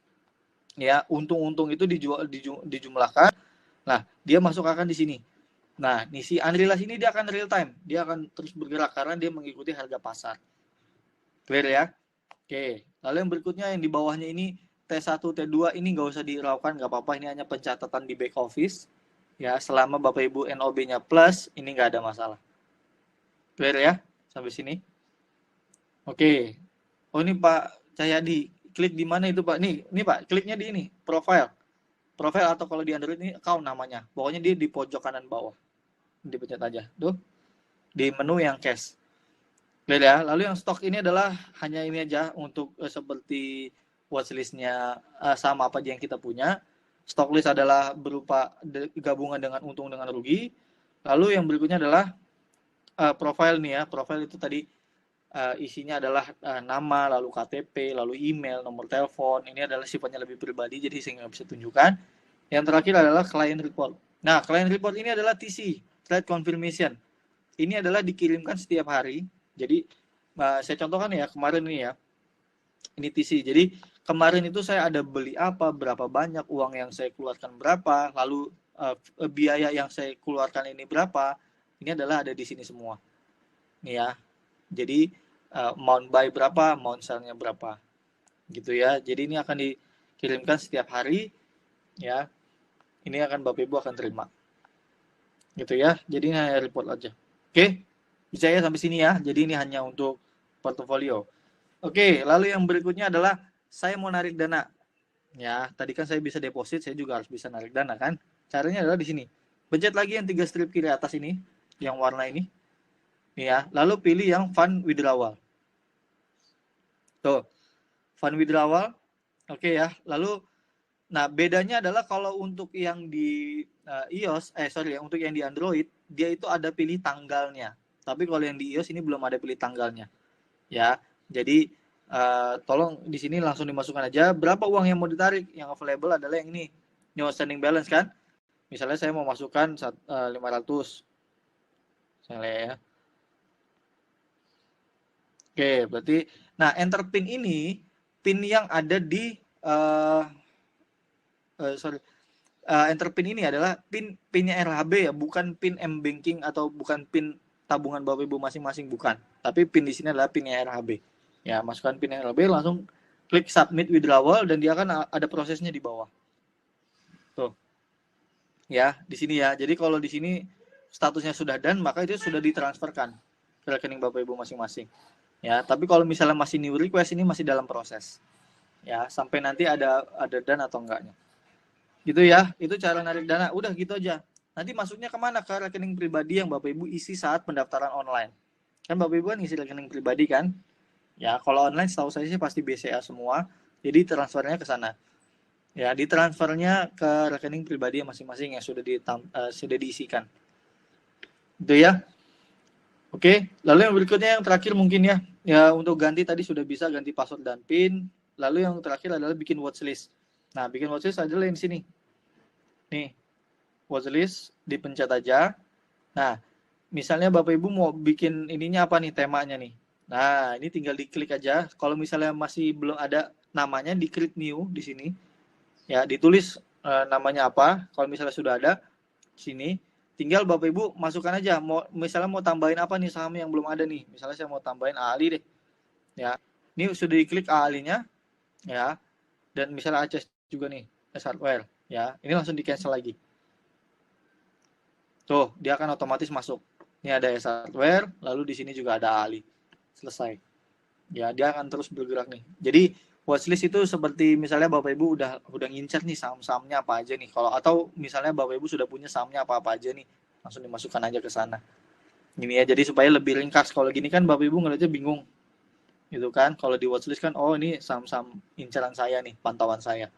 Ya, untung-untung itu dijumlahkan. Nah, dia masuk akan di sini. Nah, nih si unrealized ini dia akan real time. Dia akan terus bergerak karena dia mengikuti harga pasar. Clear ya? Oke. Lalu yang berikutnya yang di bawahnya ini T1, T2 ini nggak usah dihiraukan, nggak apa-apa. Ini hanya pencatatan di back office. Ya, selama Bapak Ibu NOB-nya plus, ini nggak ada masalah. Clear ya? Sampai sini? Oke. Oh ini Pak Cahyadi, klik di mana itu Pak? Nih Pak, kliknya di ini, profile. Profile atau kalau di Android ini account namanya. Pokoknya dia di pojok kanan bawah. Dipencet aja. Tuh, di menu yang cash. Clear ya? Lalu yang stok ini adalah hanya ini aja untuk seperti watchlist-nya saham apa aja yang kita punya. Stock list adalah berupa gabungan dengan untung dengan rugi. Lalu yang berikutnya adalah profile nih ya. Profile itu tadi isinya adalah nama, lalu KTP, lalu email, nomor telepon. Ini adalah sifatnya lebih pribadi, jadi saya nggak bisa tunjukkan. Yang terakhir adalah client report. Nah, client report ini adalah TC, trade confirmation. Ini adalah dikirimkan setiap hari. Jadi saya contohkan ya kemarin ini ya. Ini TC. Jadi kemarin itu saya ada beli apa, berapa banyak uang yang saya keluarkan berapa, lalu biaya yang saya keluarkan ini berapa. Ini adalah ada di sini semua. Nih ya. Jadi amount buy berapa, amount sell-nya berapa. gitu ya. Jadi ini akan dikirimkan setiap hari ya. Ini akan Bapak Ibu akan terima. Gitu ya. Jadi ini hanya report aja. Oke. Bisa ya sampai sini ya. Jadi ini hanya untuk portofolio. Oke, lalu yang berikutnya adalah saya mau narik dana. Ya, tadi kan saya bisa deposit, saya juga harus bisa narik dana kan. Caranya adalah di sini. Pencet lagi yang 3 strip kiri atas ini, yang warna ini. Ya, lalu pilih yang fund withdrawal. Tuh, fund withdrawal. Oke ya. Lalu nah, bedanya adalah kalau untuk yang di iOS, untuk yang di Android, dia itu ada pilih tanggalnya. Tapi kalau yang di iOS ini belum ada pilih tanggalnya. Ya, jadi tolong di sini langsung dimasukkan aja berapa uang yang mau ditarik. Yang available adalah yang ini, new outstanding balance kan. Misalnya saya mau masukkan 500. Misalnya ya. Oke, berarti nah enter pin ini pin yang ada di enter pin ini adalah pinnya RHB ya, bukan pin M-Banking atau bukan pin tabungan Bapak Ibu masing-masing, bukan. Tapi pin di sini adalah pinnya RHB. Ya, masukkan pin RHB, langsung klik submit withdrawal dan dia akan ada prosesnya di bawah. Tuh. Ya, di sini ya. Jadi kalau di sini statusnya sudah done, maka itu sudah ditransferkan ke rekening Bapak Ibu masing-masing. Ya, tapi kalau misalnya masih new request ini masih dalam proses. Ya, sampai nanti ada done atau enggaknya. Gitu ya, itu cara narik dana. Udah gitu aja. Nanti masuknya kemana? Ke rekening pribadi yang Bapak Ibu isi saat pendaftaran online. Kan Bapak Ibu kan isi rekening pribadi kan? Ya, kalau online setahu saya sih pasti BCA semua. Jadi transfernya ke sana. Ya, ditransfernya ke rekening pribadi masing-masing yang sudah diisikan. Itu ya. Oke, lalu yang berikutnya yang terakhir mungkin ya. Ya, untuk ganti tadi sudah bisa ganti password dan PIN. Lalu yang terakhir adalah bikin watchlist. Nah, bikin watchlist adalah di sini. Nih, watchlist dipencet aja. Nah, misalnya Bapak Ibu mau bikin ininya apa nih, temanya nih. Nah, ini tinggal diklik aja. Kalau misalnya masih belum ada namanya, diklik new di sini. Ya, ditulis namanya apa. Kalau misalnya sudah ada sini, tinggal Bapak Ibu masukkan aja. Misalnya mau tambahin apa nih saham yang belum ada nih. Misalnya saya mau tambahin ALI deh. Ya, ini sudah diklik ALI-nya ya. Dan misalnya ACES juga nih, ACES Hardware ya. Ini langsung di cancel lagi. Tuh, dia akan otomatis masuk. Ini ada hardware, lalu di sini juga ada ALI. Selesai. Ya, dia akan terus bergerak nih. Jadi watchlist itu seperti misalnya Bapak Ibu udah ngincer nih saham-sahamnya apa aja nih. Kalau atau misalnya Bapak Ibu sudah punya sahamnya apa-apa aja nih, langsung dimasukkan aja ke sana. Ini ya, jadi supaya lebih ringkas. Kalau gini kan Bapak Ibu ngeliatnya bingung. Gitu kan. Kalau di watchlist kan, oh ini saham-saham inceran saya nih, pantauan saya.